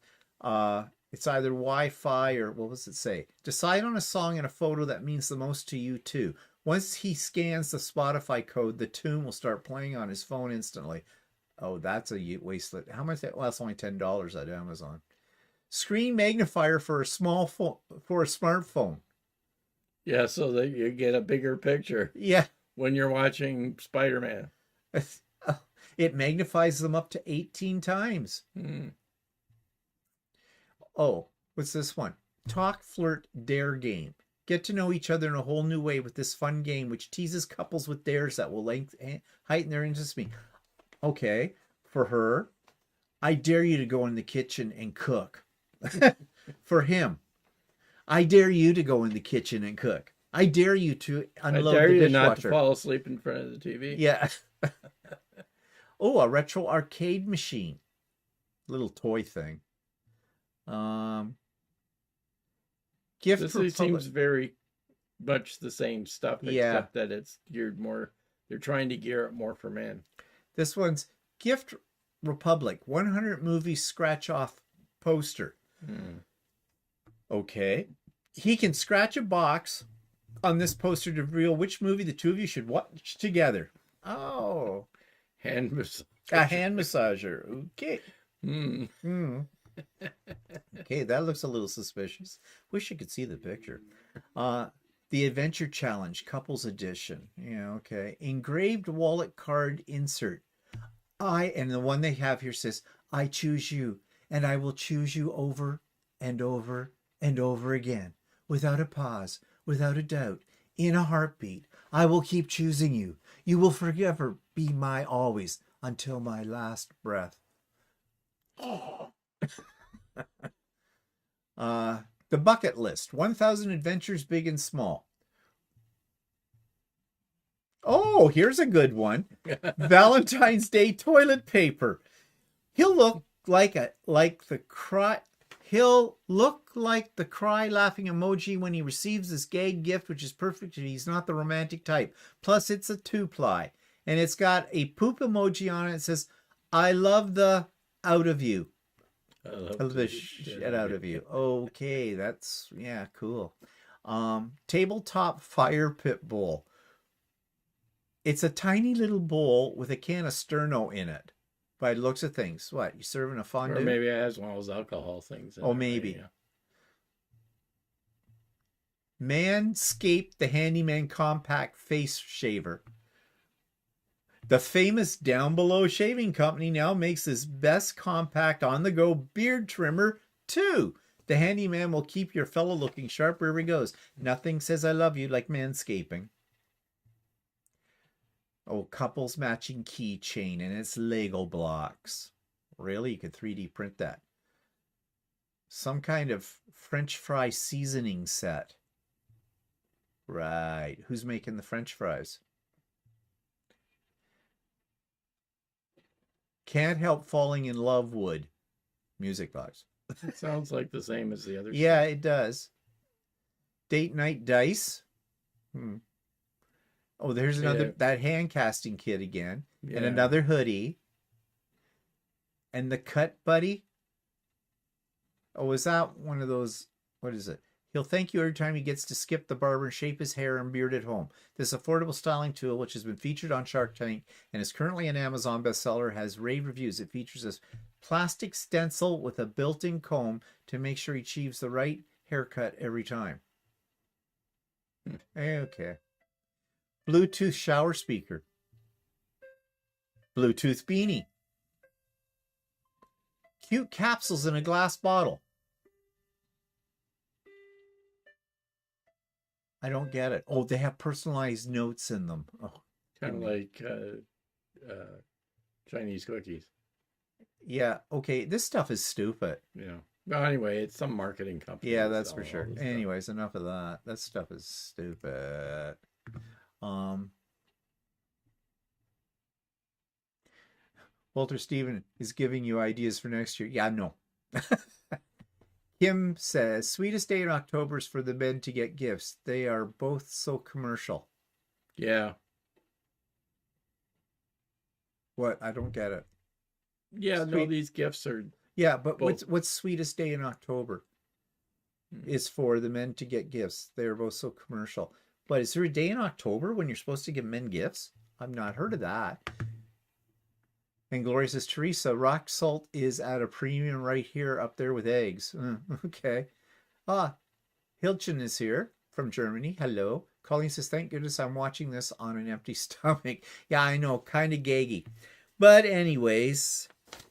it's either Wi-Fi or what does it say? Decide on a song and a photo that means the most to you too. Once he scans the Spotify code, the tune will start playing on his phone instantly. Oh, that's a wastelet. How much? Well, that's only $10 at Amazon. Screen magnifier for a small phone, for a smartphone. Yeah, so that you get a bigger picture. Yeah. When you're watching Spider-Man. It magnifies them up to 18 times. Oh, what's this one? Talk, flirt, dare game. Get to know each other in a whole new way with this fun game, which teases couples with dares that will heighten their interest in me. Okay, for her, I dare you to go in the kitchen and cook. For him, I dare you to go in the kitchen and cook. I dare you to unload the dishwasher. I dare you not to fall asleep in front of the TV. Yeah. Oh, a retro arcade machine. Little toy thing. Gift This seems very much the same stuff, except that it's geared more. They're trying to gear it more for men. This one's Gift Republic 100 movies scratch off poster. Okay. He can scratch a box on this poster to reveal which movie the two of you should watch together. Oh. Hand massager. A hand massager. Okay. Okay, that looks a little suspicious. Wish you could see the picture. The Adventure Challenge, Couples Edition. Yeah, okay. Engraved wallet card insert. And the one they have here says, I choose you, and I will choose you over and over and over again, without a pause, without a doubt, in a heartbeat. I will keep choosing you. You will forever be my always until my last breath. The bucket list, 1,000 adventures big and small. Oh, here's a good one. Valentine's Day toilet paper. He'll look like the cry laughing emoji when he receives this gag gift, which is perfect if he's not the romantic type. Plus, it's a 2-ply. And it's got a poop emoji on it. It says, I love the out of you. I love the shit out of you. Okay, that's, yeah, cool. Tabletop fire pit bowl. It's a tiny little bowl with a can of Sterno in it. By the looks of things. What, you serving a fondue? Or maybe it has one of those alcohol things. Oh, maybe. Yeah. Manscaped, the Handyman Compact Face Shaver. The famous Down Below Shaving Company now makes this best compact on-the-go beard trimmer, too. The Handyman will keep your fellow looking sharp wherever he goes. Nothing says I love you like manscaping. Oh, couples matching keychain, and it's Lego blocks. Really? You could 3D print that. Some kind of French fry seasoning set. Right. Who's making the French fries? Can't help falling in love wood. Music box. It sounds like the same as the other. Yeah, it does. Date night dice. Oh, there's another, that hand casting kit again. Yeah. And another hoodie. And the cut buddy. Oh, is that one of those, what is it? He'll thank you every time he gets to skip the barber and shape his hair and beard at home. This affordable styling tool, which has been featured on Shark Tank and is currently an Amazon bestseller, has rave reviews. It features a plastic stencil with a built-in comb to make sure he achieves the right haircut every time. Okay. Bluetooth shower speaker. Bluetooth beanie. Cute capsules in a glass bottle. I don't get it. Oh, they have personalized notes in them. Oh, Kind of like Chinese cookies. yeah. Okay, this stuff is stupid. Yeah. Well, anyway, it's some marketing company. Yeah, that's for sure. Anyways, enough of that. That stuff is stupid. Walter Steven is giving you ideas for next year. Yeah, no. Kim says, sweetest day in October is for the men to get gifts. They are both so commercial. Yeah. What? I don't get it. Yeah, no, these gifts are... Yeah, but what's sweetest day in October? Is for the men to get gifts. They are both so commercial. But is there a day in October when you're supposed to give men gifts? I've not heard of that. And Gloria says, Teresa, rock salt is at a premium right here up there with eggs. Okay. Hilchen is here from Germany. Hello. Colleen says, thank goodness I'm watching this on an empty stomach. Yeah, I know. Kind of gaggy. But anyways,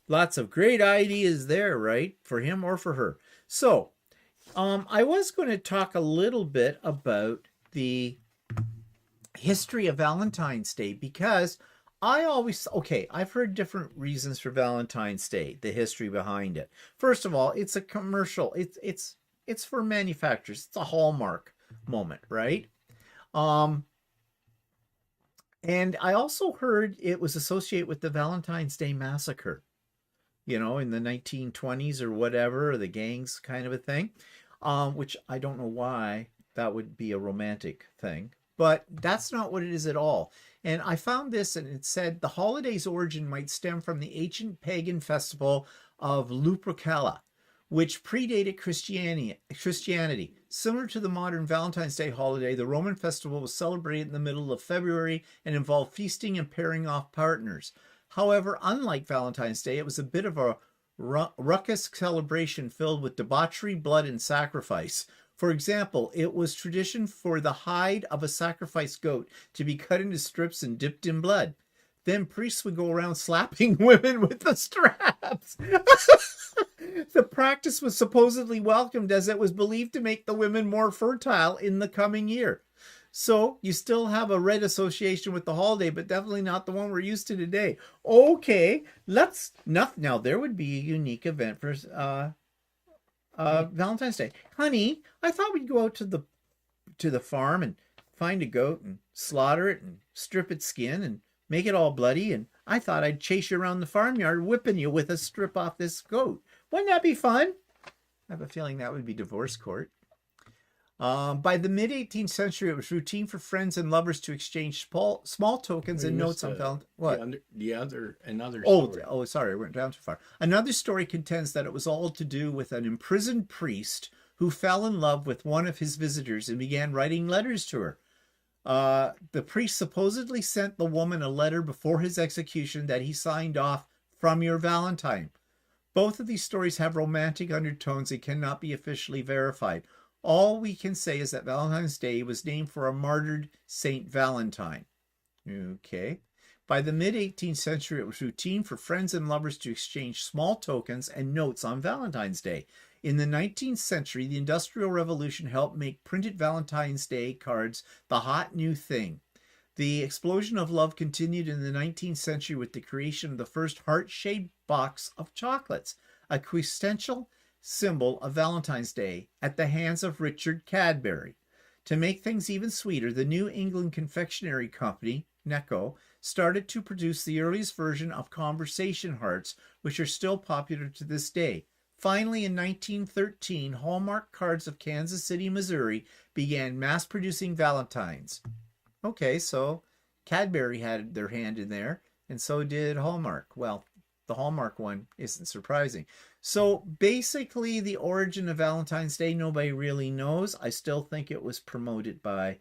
lots of great ideas there, right? For him or for her. So, I was going to talk a little bit about the history of Valentine's Day because I've heard different reasons for Valentine's Day, the history behind it. First of all, it's a commercial. It's for manufacturers. It's a Hallmark moment, right? And I also heard it was associated with the Valentine's Day Massacre, in the 1920s or whatever, or the gangs kind of a thing, which I don't know why that would be a romantic thing, but that's not what it is at all. And I found this, and it said the holiday's origin might stem from the ancient pagan festival of Lupercalia, which predated Christianity. Similar to the modern Valentine's Day holiday, the Roman festival was celebrated in the middle of February and involved feasting and pairing off partners. However, unlike Valentine's Day, it was a bit of a ruckus celebration filled with debauchery, blood, and sacrifice. For example, it was tradition for the hide of a sacrificed goat to be cut into strips and dipped in blood. Then priests would go around slapping women with the straps. The practice was supposedly welcomed as it was believed to make the women more fertile in the coming year. So you still have a red association with the holiday, but definitely not the one we're used to today. Okay, now there would be a unique event for Valentine's Day. Honey, I thought we'd go out to the farm and find a goat and slaughter it and strip its skin and make it all bloody, and I thought I'd chase you around the farmyard whipping you with a strip off this goat. Wouldn't that be fun? I have a feeling that would be divorce court. By the mid-18th century, it was routine for friends and lovers to exchange small tokens and notes on Valentine's. What? Another story. Oh, sorry, I went down too far. Another story contends that it was all to do with an imprisoned priest who fell in love with one of his visitors and began writing letters to her. The priest supposedly sent the woman a letter before his execution that he signed off, "From your Valentine." Both of these stories have romantic undertones and cannot be officially verified. All we can say is that Valentine's Day was named for a martyred Saint Valentine. Okay. By the mid-18th century, it was routine for friends and lovers to exchange small tokens and notes on Valentine's Day. In the 19th century, the Industrial Revolution helped make printed Valentine's Day cards the hot new thing. The explosion of love continued in the 19th century with the creation of the first heart-shaped box of chocolates, a quintessential symbol of Valentine's Day, at the hands of Richard Cadbury. To make things even sweeter, the New England Confectionery Company, Necco, started to produce the earliest version of conversation hearts, which are still popular to this day. Finally, in 1913, Hallmark Cards of Kansas City, Missouri, began mass-producing Valentines. Okay, so Cadbury had their hand in there, and so did Hallmark. Well, the Hallmark one isn't surprising. So basically, the origin of Valentine's Day, nobody really knows. I still think it was promoted by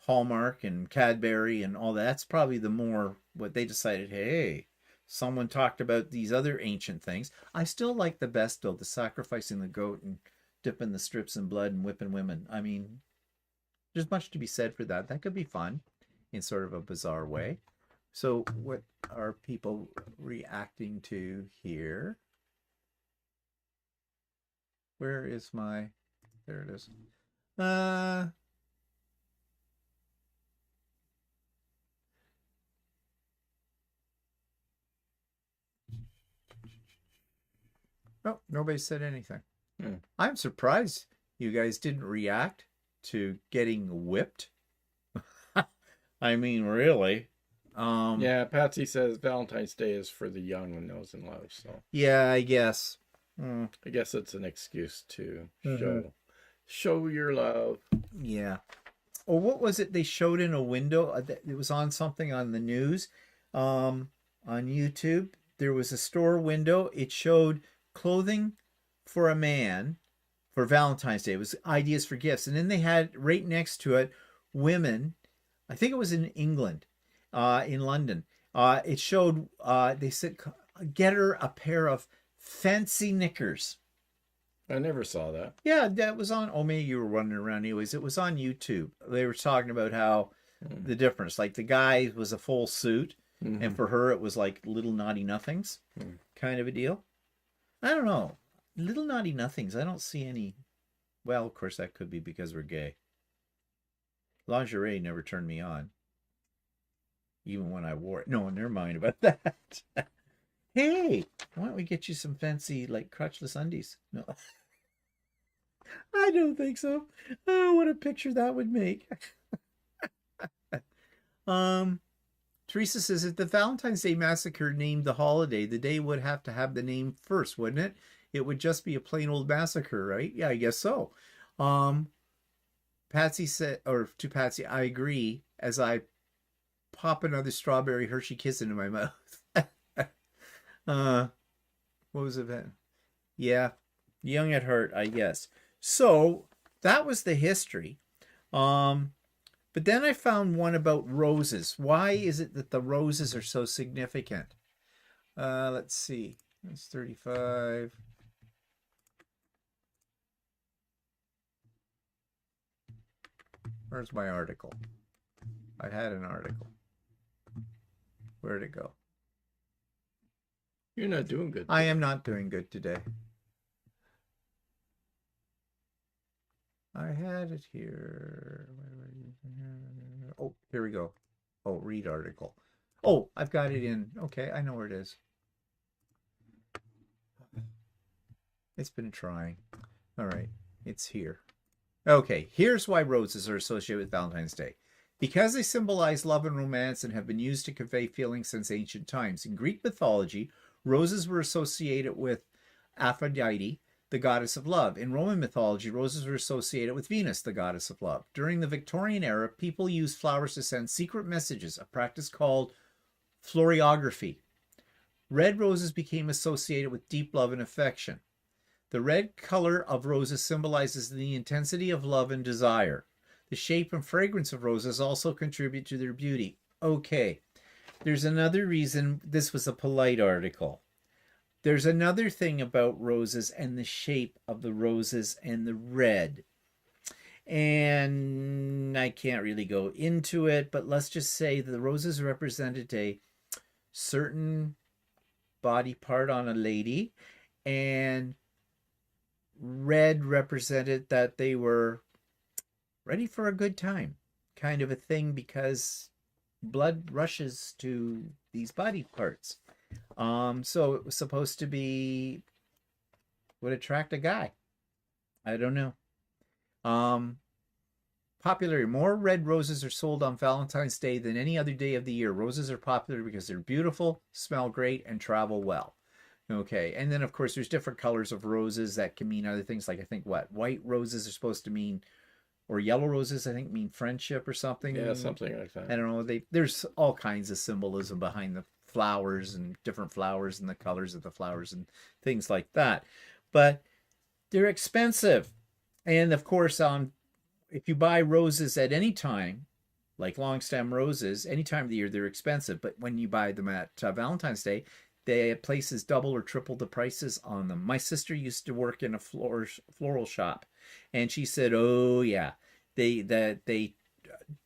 Hallmark and Cadbury and all that. That's probably the more what they decided, hey, someone talked about these other ancient things. I still like the best, though, the sacrificing the goat and dipping the strips in blood and whipping women. I mean, there's much to be said for that. That could be fun in sort of a bizarre way. So what are people reacting to here? Where is my... There it is. Uh... Oh, nobody said anything. Hmm. I'm surprised you guys didn't react to getting whipped. I mean, really. Yeah, Patsy says Valentine's Day is for the young and those in love. So Yeah, I guess. I guess it's an excuse to Mhm. show your love. Yeah. Or what was it they showed in a window? It was on something on the news, on YouTube. There was a store window. It showed clothing for a man for Valentine's Day. It was ideas for gifts. And then they had right next to it women. I think it was in England, in London. It showed, they said, get her a pair of fancy knickers. I never saw that. Yeah, that was on. Oh, maybe you were running around anyways. It was on YouTube. They were talking about how Hmm. the difference. Like the guy was a full suit, and Mhm. for her it was like little naughty nothings, Hmm. kind of a deal. I don't know. Little naughty nothings. I don't see any. Well, of course that could be because we're gay. Lingerie never turned me on, even when I wore it. No, never mind about that. Hey, why don't we get you some fancy like crotchless undies? No, I don't think so. Oh, what a picture that would make. Um, Teresa says if the Valentine's Day massacre named the holiday, the day would have to have the name first, wouldn't it? It would just be a plain old massacre, right? Yeah, I guess so. Um, Patsy said, or to Patsy, I agree. As I pop another strawberry Hershey kiss into my mouth. uh, what was it? Yeah, young at heart, I guess. So that was the history. Um, But then I found one about roses. Why is it that the roses are so significant? Let's see. That's 35. Where's my article? I had an article. Where'd it go? You're not doing good I today. am not doing good today. I had it here. Oh, here we go. Oh, read article. Oh, I've got it in. Okay, I know where it is. It's been trying. All right, it's here. Okay, here's why roses are associated with Valentine's Day. Because they symbolize love and romance and have been used to convey feelings since ancient times. In Greek mythology, roses were associated with Aphrodite, the goddess of love. In Roman mythology, roses were associated with Venus, the goddess of love. During the Victorian era, people used flowers to send secret messages, a practice called florography. Red roses became associated with deep love and affection. The red color of roses symbolizes the intensity of love and desire. The shape and fragrance of roses also contribute to their beauty. Okay, there's another reason this was a polite article. There's another thing about roses and the shape of the roses and the red. And I can't really go into it, but let's just say the roses represented a certain body part on a lady, and red represented that they were ready for a good time, kind of a thing, because blood rushes to these body parts. So it was supposed to be would attract a guy. I don't know. Um, Popular. More red roses are sold on Valentine's Day than any other day of the year. Roses are popular because they're beautiful, smell great, and travel well. Okay, and then of course there's different colors of roses that can mean other things. Like I think what white roses are supposed to mean, or yellow roses I think mean friendship or Yeah, something. something like that. I don't know. There's all kinds of symbolism behind the flowers and different flowers and the colors of the flowers and things like that. But they're expensive, and of course, if you buy roses at any time, like long stem roses, any time of the year, they're expensive. But when you buy them at Valentine's Day, they places double or triple the prices on them. My sister used to work in a floral shop, and she said, "Oh yeah, they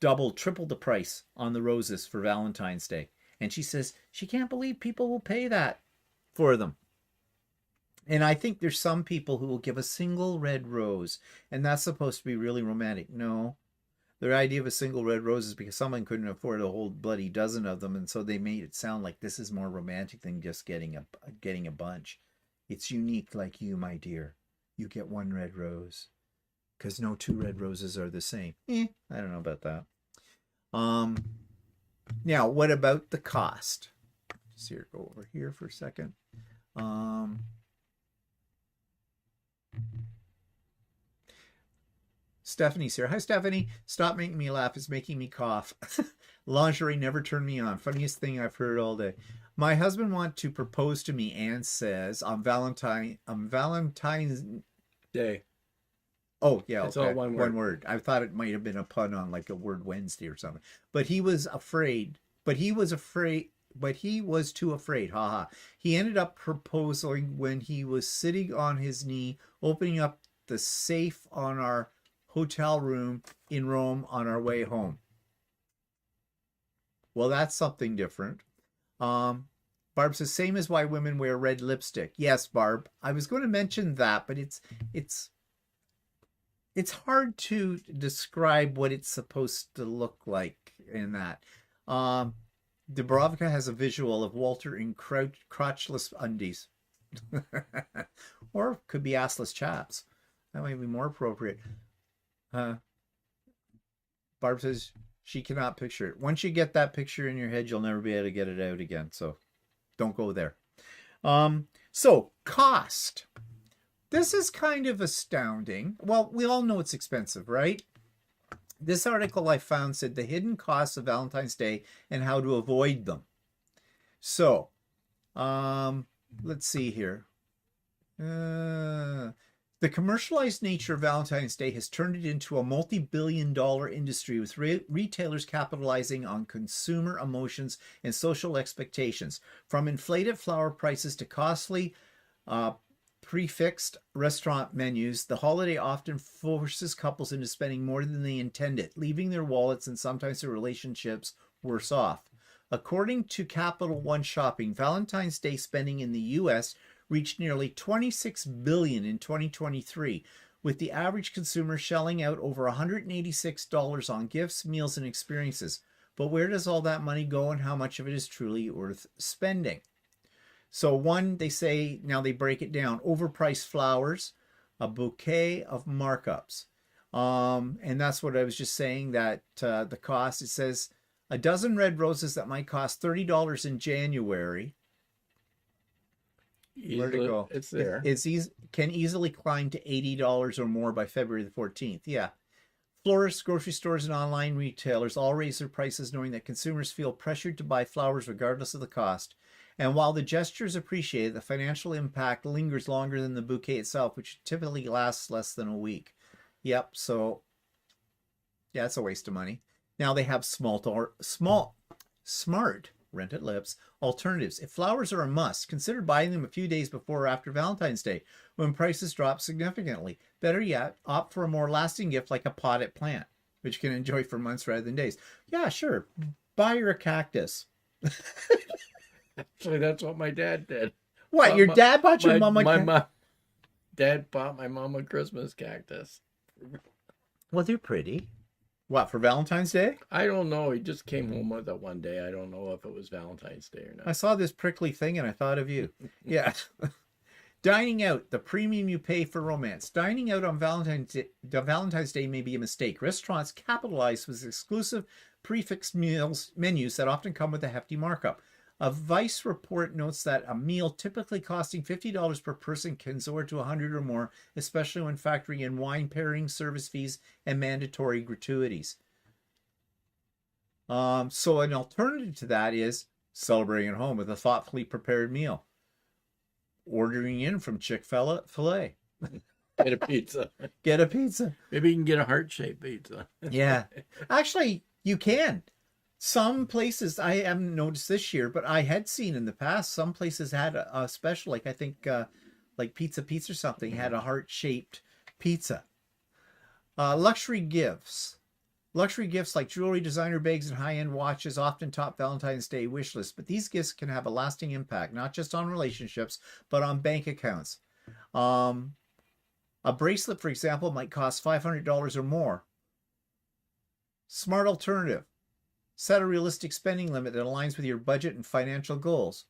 double, triple the price on the roses for Valentine's Day." And she says she can't believe people will pay that for them. And I think there's some people who will give a single red rose, and that's supposed to be really romantic. No, their idea of a single red rose is because someone couldn't afford a whole bloody dozen of them, and so they made it sound like this is more romantic than just getting a bunch. It's unique, like you, my dear. You get one red rose, because no two red roses are the same. I don't know about that. Now, what about the cost? Just here, go over here for a second. Stephanie's here. Hi, Stephanie. Stop making me laugh. It's making me cough. Lingerie never turned me on. Funniest thing I've heard all day. My husband wants to propose to me, Anne says, on Valentine's Day. Oh, yeah. It's okay. all one word. One word. I thought it might have been a pun on like a word Wednesday or something. But he was afraid. But he was too afraid. Haha. He ended up proposing when he was sitting on his knee, opening up the safe on our hotel room in Rome on our way home. Well, that's something different. Barb says, same as why women wear red lipstick. Yes, Barb. I was going to mention that, but it's hard to describe what it's supposed to look like in that. Dubrovka has a visual of Walter in crotchless undies. Or could be assless chaps. That might be more appropriate. Barb says she cannot picture it. Once you get that picture in your head, you'll never be able to get it out again. So don't go there. So cost. This is kind of astounding. Well, we all know it's expensive, right? This article I found said the hidden costs of Valentine's Day and how to avoid them. So, let's see here. The commercialized nature of Valentine's Day has turned it into a multi-billion-dollar industry with retailers capitalizing on consumer emotions and social expectations. From inflated flower prices to costly prefixed restaurant menus, the holiday often forces couples into spending more than they intended, leaving their wallets and sometimes their relationships worse off. According to Capital One Shopping, Valentine's Day spending in the U.S. reached nearly $26 billion in 2023, with the average consumer shelling out over $186 on gifts, meals, and experiences. But where does all that money go, and how much of it is truly worth spending? So one, they say, now they break it down, overpriced flowers, a bouquet of markups. And that's what I was just saying, that the cost, it says a dozen red roses that might cost $30 in January. Where'd it go? It's there. Can easily climb to $80 or more by February the 14th. Yeah. Florists, grocery stores, and online retailers all raise their prices, knowing that consumers feel pressured to buy flowers regardless of the cost. And while the gesture is appreciated, the financial impact lingers longer than the bouquet itself, which typically lasts less than a week. Yep, so yeah, it's a waste of money. Now they have smart rented lips alternatives. If flowers are a must, consider buying them a few days before or after Valentine's Day, when prices drop significantly. Better yet, opt for a more lasting gift like a potted plant, which you can enjoy for months rather than days. Yeah, sure. Buy her a cactus. Actually, that's what my dad did. What, your dad bought your mom a cactus? Dad bought my mom a Christmas cactus. Well, they're pretty. What, for Valentine's Day? I don't know. He just came home with it one day. I don't know if it was Valentine's Day or not. I saw this prickly thing and I thought of you. Yeah. Dining out, the premium you pay for romance. Dining out on Valentine's Day may be a mistake. Restaurants capitalize with exclusive prefixed menus that often come with a hefty markup. A Vice report notes that a meal typically costing $50 per person can soar to $100 or more, especially when factoring in wine pairing, service fees, and mandatory gratuities. So an alternative to that is celebrating at home with a thoughtfully prepared meal. Ordering in from Chick-fil-A. Get a pizza. Get a pizza. Maybe you can get a heart-shaped pizza. Yeah. Actually, you can. Some places, I haven't noticed this year, but I had seen in the past, some places had a special, like I think like Pizza or something, had a heart-shaped pizza. Luxury gifts. Luxury gifts like jewelry, designer bags, and high-end watches often top Valentine's Day wish lists, but these gifts can have a lasting impact, not just on relationships, but on bank accounts. Um, a bracelet, for example, might cost $500 or more. Smart alternative. Set a realistic spending limit that aligns with your budget and financial goals.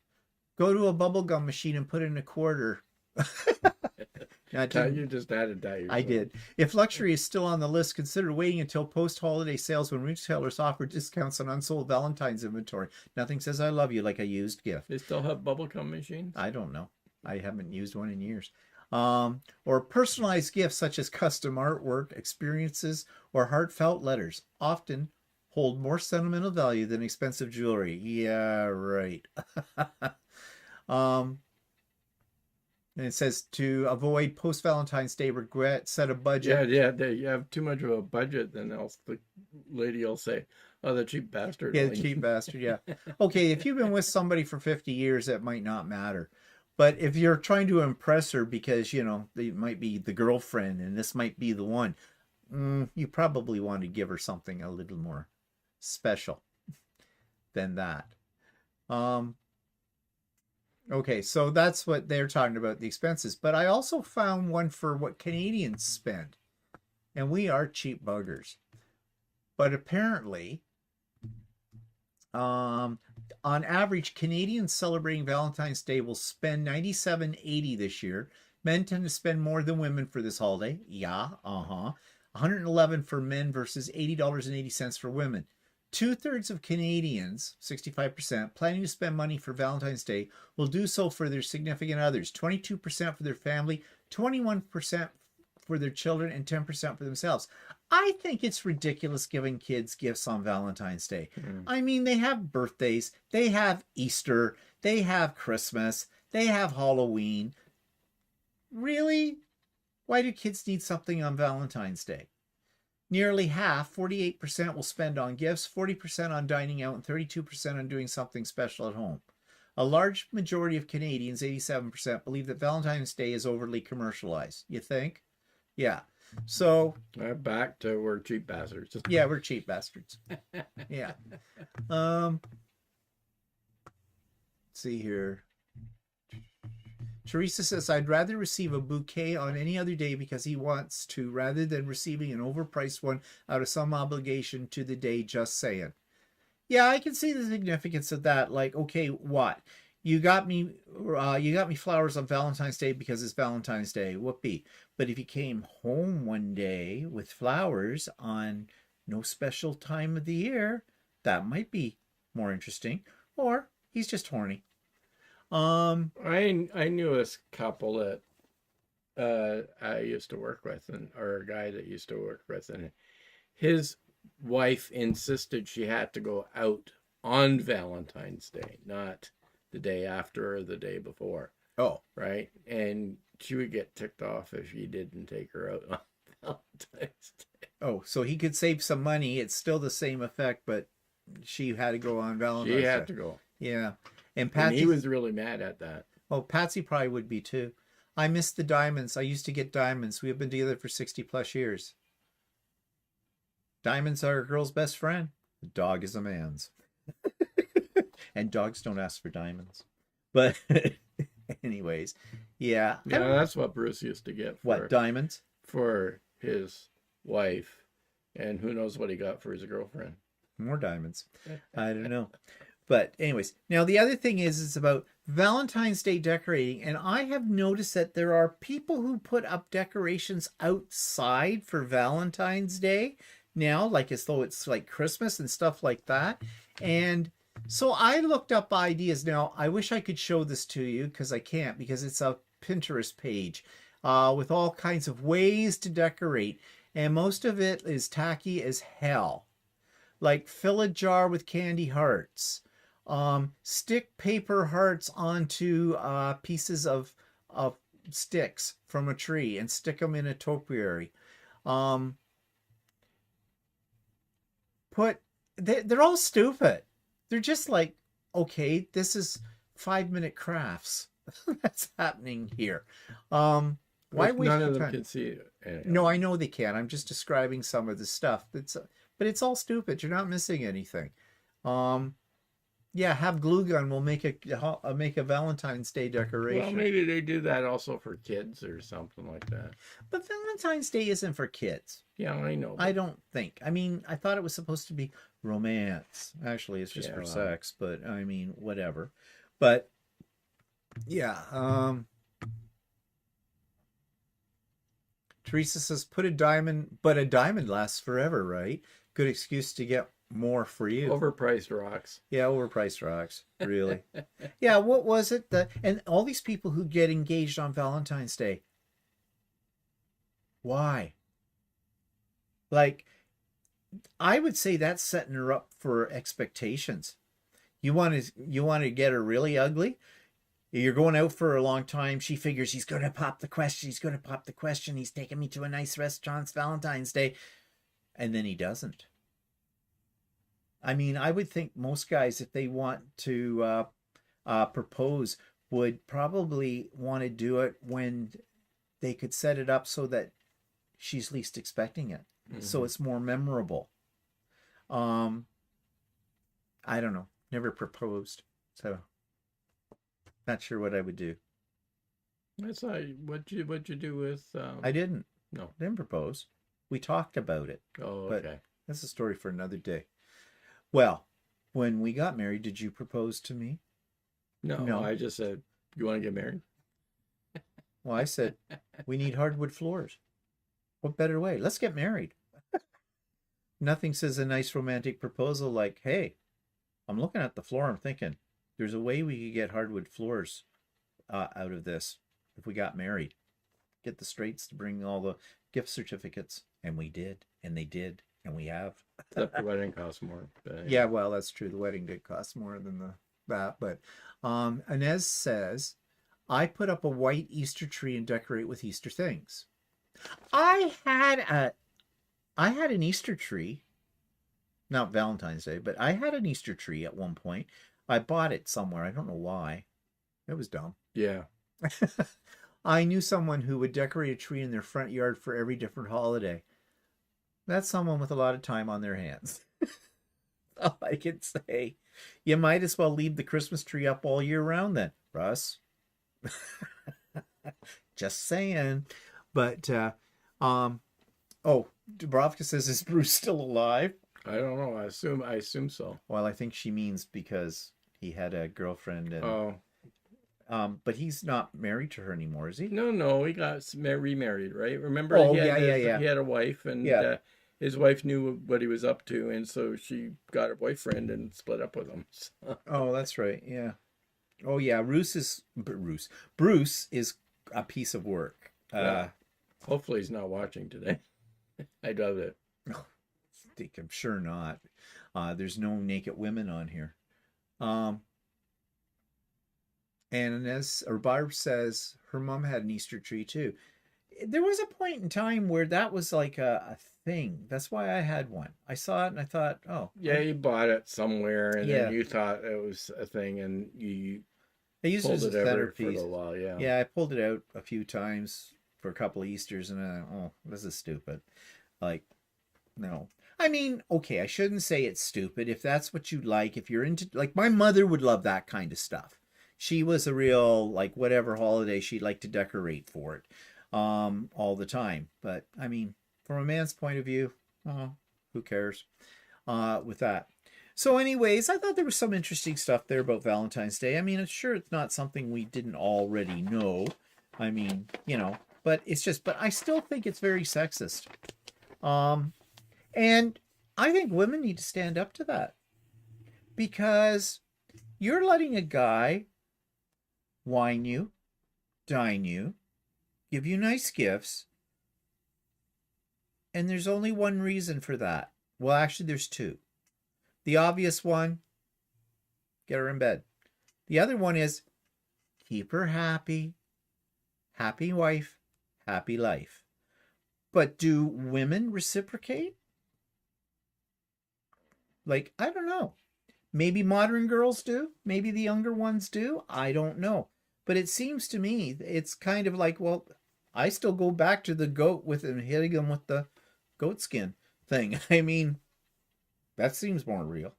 Go to a bubblegum machine and put in a quarter. You just added that yourself. I did. If luxury is still on the list, consider waiting until post-holiday sales when retailers offer discounts on unsold Valentine's inventory. Nothing says I love you like a used gift. They still have bubblegum machines? I don't know. I haven't used one in years. Or personalized gifts such as custom artwork, experiences, or heartfelt letters often hold more sentimental value than expensive jewelry. Yeah, right. And it says to avoid post-Valentine's Day regret, set a budget. Yeah. You have too much of a budget, then else the lady will say, "Oh, the cheap bastard." Yeah, the cheap bastard. Yeah. Okay, if you've been with somebody for 50 years, that might not matter. But if you're trying to impress her because, you know, they might be the girlfriend and this might be the one, you probably want to give her something a little more special than that. Okay, so that's what they're talking about, the expenses. But I also found one for what Canadians spend. And we are cheap buggers. But apparently, on average, Canadians celebrating Valentine's Day will spend $97.80 this year. Men tend to spend more than women for this holiday. Yeah, $111 for men versus $80.80 for women. 2/3 of Canadians, 65%, planning to spend money for Valentine's Day will do so for their significant others. 22% for their family, 21% for their children, and 10% for themselves. I think it's ridiculous giving kids gifts on Valentine's Day. I mean, they have birthdays, they have Easter, they have Christmas, they have Halloween. Really? Why do kids need something on Valentine's Day? Nearly half, 48%, will spend on gifts, 40% on dining out, and 32% on doing something special at home. A large majority of Canadians, 87%, believe that Valentine's Day is overly commercialized. You think? Yeah. So back to we're cheap bastards. Yeah, we're cheap bastards. Yeah. Let's see here. Teresa says, I'd rather receive a bouquet on any other day because he wants to, rather than receiving an overpriced one out of some obligation to the day, just saying. Yeah, I can see the significance of that. Like, okay, what? You got me flowers on Valentine's Day because it's Valentine's Day. Whoopee. But if you came home one day with flowers on no special time of the year, that might be more interesting. Or he's just horny. I knew a couple that I used to work with, or a guy that used to work with, and his wife insisted she had to go out on Valentine's Day, not the day after or the day before. Oh, right. And she would get ticked off if he didn't take her out on Valentine's Day. Oh, so he could save some money. It's still the same effect, but she had to go on Valentine's Day. She had to go. Yeah. And he was really mad at that. Oh, Patsy probably would be too. I miss the diamonds. I used to get diamonds. We have been together for 60 plus years. Diamonds are a girl's best friend. The dog is a man's. And dogs don't ask for diamonds. But anyways, yeah. Yeah, that's what Bruce used to get. What, diamonds? For his wife. And who knows what he got for his girlfriend. More diamonds. I don't know. But anyways, now the other thing is about Valentine's Day decorating. And I have noticed that there are people who put up decorations outside for Valentine's Day now, like as though it's like Christmas and stuff like that. And so I looked up ideas. Now, I wish I could show this to you because I can't, because it's a Pinterest page with all kinds of ways to decorate. And most of it is tacky as hell. Like fill a jar with candy hearts. Stick paper hearts onto pieces of sticks from a tree and stick them in a topiary. They're all stupid. They're just like, okay, this is 5-minute crafts. That's happening here. Why waste none of them time? Can see it? No, I know they can. I'm just describing some of the stuff. But it's all stupid. You're not missing anything. Yeah, have glue gun. We'll make a Valentine's Day Well, decoration. maybe they do that also for kids or something like that. But Valentine's Day isn't for kids. Yeah, I know, I but don't think. I mean, I thought it was supposed to be romance. Actually, it's just yeah, for well, sex, but I mean, whatever. But yeah, Teresa says put a diamond, but a diamond lasts forever, right? Good excuse to get more for you. overpriced rocks. Yeah, overpriced rocks, really. Yeah, what was it that and all these people who get engaged on Valentine's Day? Why? Like, I would say that's setting her up for expectations. You want to get her really ugly? You're going out for a long time. She figures he's going to pop the question. He's going to pop the question. He's taking me to a nice restaurant. It's Valentine's Day. And then he doesn't. I mean, I would think most guys, if they want to propose, would probably want to do it when they could set it up so that she's least expecting it. So it's more memorable. Um, I don't know. Never proposed. So not sure what I would do. That's not what you do with. I didn't. No. Didn't propose. We talked about it. Oh, But okay. that's a story for another day. Well, when we got married, did you propose to me? No, No. I just said, you want to get married? Well, I said, we need hardwood floors. What better way? Let's get married. Nothing says a nice romantic proposal like, hey, I'm looking at the floor. I'm thinking there's a way we could get hardwood floors out of this if we got married. Get the Straits to bring all the gift certificates. And we did. And they did. And we have. Except the wedding costs more. But Yeah, well, that's true. The wedding did cost more than that. But Inez says, I put up a white Easter tree and decorate with Easter things. I had an Easter tree, not Valentine's Day, but I had an Easter tree at one point. I bought it somewhere. I don't know why. It was dumb. yeah. I knew someone who would decorate a tree in their front yard for every different holiday. That's someone with a lot of time on their hands. All I can say. You might as well leave the Christmas tree up all year round then, Russ. Just saying. But Dubrovka says, is Bruce still alive? I don't know. I assume so. Well, I think she means because he had a girlfriend and Oh. But he's not married to her anymore, is he? No, he got remarried, right? Remember, Oh, he had yeah. he had a wife, and Yeah. his wife knew what he was up to, and so she got a boyfriend and split up with him. So, Oh, that's right. Yeah. Oh, yeah. Bruce is a piece of work. Yeah. hopefully, he's not watching today. I doubt it. I'm sure not. There's no naked women on here. And Barb says her mom had an Easter tree too. There was a point in time where that was like a thing. That's why I had one. I saw it and I thought, oh. Yeah, you bought it somewhere, and Yeah. then you thought it was a thing, and you I used it pulled as a it ever for a centerpiece. little while. Yeah. Yeah, I pulled it out a few times for a couple of Easters and this is stupid. Like, no. I mean, okay, I shouldn't say it's stupid. If that's what you like, if you're into, like, my mother would love that kind of stuff. She was a real, like, whatever holiday she'd like to decorate for it all the time. But, I mean, from a man's point of view, who cares with that? So anyways, I thought there was some interesting stuff there about Valentine's Day. I mean, it's sure it's not something we didn't already know. I mean, but it's just, but I still think it's very sexist. And I think women need to stand up to that because you're letting a guy wine you, dine you, give you nice gifts, and there's only one reason for that. Well, actually, there's two. The obvious one, get her in bed. The other one is keep her happy. Happy wife, happy life. But do women reciprocate? Like, I don't know. Maybe modern girls do. Maybe the younger ones do. I don't know. But it seems to me it's kind of like, well, I still go back to the goat with him hitting him with the goat skin thing. I mean, that seems more real.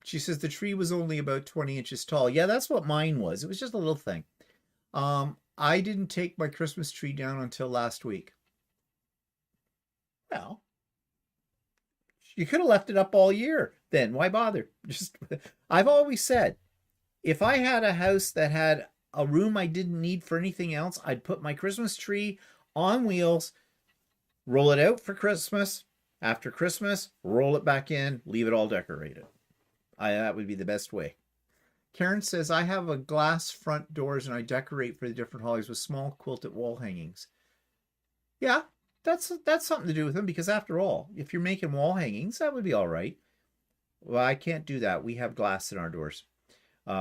She says the tree was only about 20 inches tall. Yeah, that's what mine was. It was just a little thing. I didn't take my Christmas tree down until last week. Well, you could have left it up all year then. Why bother? Just I've always said, if I had a house that had a room I didn't need for anything else, I'd put my Christmas tree on wheels, roll it out for Christmas. After Christmas, roll it back in, leave it all decorated. That would be the best way. Karen says, I have a glass front doors and I decorate for the different holidays with small quilted wall hangings. Yeah, that's something to do with them, because after all, if you're making wall hangings, that would be all right. Well, I can't do that. We have glass in our doors,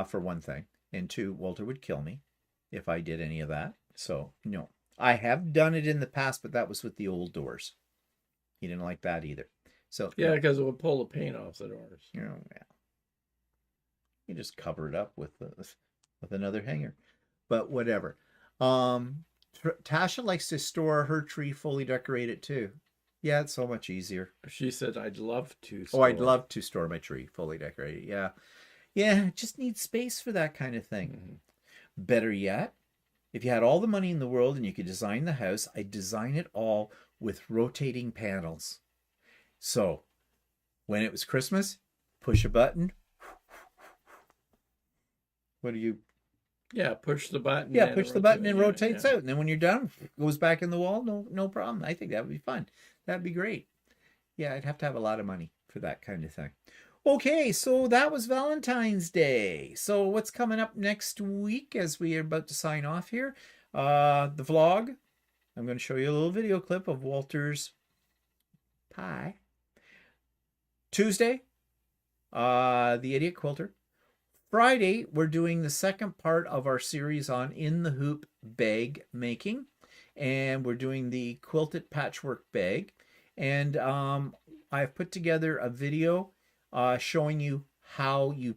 for one thing. And two, Walter would kill me if I did any of that. So, no. I have done it in the past, but that was with the old doors. He didn't like that either. So yeah, because it would pull the paint off the doors. Yeah. You just cover it up with another hanger, but whatever. Tasha likes to store her tree fully decorated too. Yeah, it's so much easier. She said, "I'd love to." Oh, I'd love to store my tree fully decorated. Yeah, yeah, just need space for that kind of thing. Mm-hmm. Better yet, if you had all the money in the world and you could design the house, I'd design it all with rotating panels. So, when it was Christmas, push a button. What do you? Yeah, push the button. Yeah, push the button and rotates out, and then when you're done, it goes back in the wall. No problem. I think that would be fun. That'd be great. Yeah, I'd have to have a lot of money for that kind of thing. Okay, so that was Valentine's Day. So what's coming up next week as we are about to sign off here? The vlog. I'm going to show you a little video clip of Walter's pie. Tuesday, the Idiot Quilter. Friday, we're doing the second part of our series on in the hoop bag making, and we're doing the quilted patchwork bag. And I've put together a video showing you how you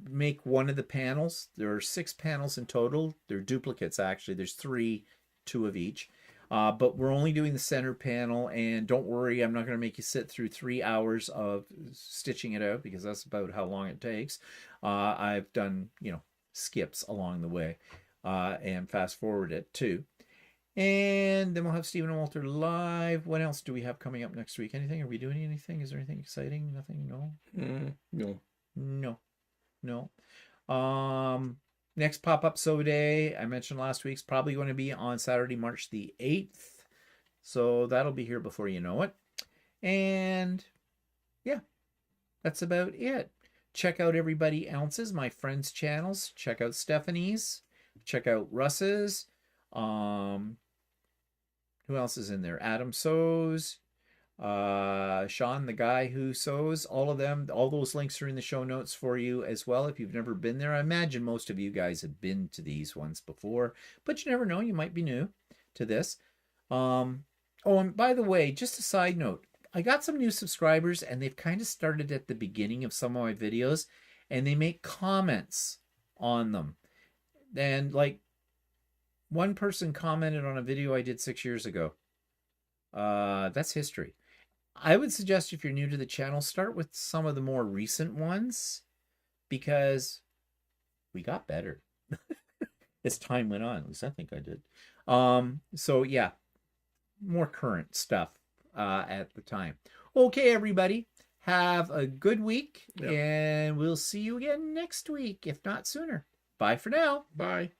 make one of the panels. There are 6 panels in total. They're duplicates, actually. There's 3, 2 of each. But we're only doing the center panel, and don't worry, I'm not going to make you sit through 3 hours of stitching it out, because that's about how long it takes. I've done, skips along the way, and fast forward it too. And then we'll have Stephen and Walter live. What else do we have coming up next week? Anything? Are we doing anything? Is there anything exciting? Nothing? No? No. Next pop-up sew day, I mentioned last week's probably going to be on Saturday, March the 8th. So that'll be here before you know it. And yeah, that's about it. Check out Everybody Ounces, my friends' channels. Check out Stephanie's. Check out Russ's. Who else is in there? Adam Sews. Sean, the guy who sews, all of them, all those links are in the show notes for you as well if you've never been there. I imagine most of you guys have been to these ones before, but you never know, you might be new to this. Oh, and by the way, just a side note, I got some new subscribers, and they've kind of started at the beginning of some of my videos, and they make comments on them. And like, one person commented on a video I did 6 years ago. That's history. I would suggest, if you're new to the channel, start with some of the more recent ones, because we got better as time went on. At least I think I did. So yeah, more current stuff at the time. Okay, everybody, have a good week, and we'll see you again next week, if not sooner. Bye for now. Bye.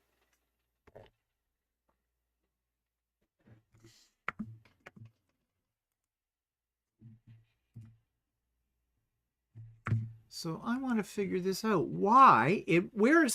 So I want to figure this out. Why? Where is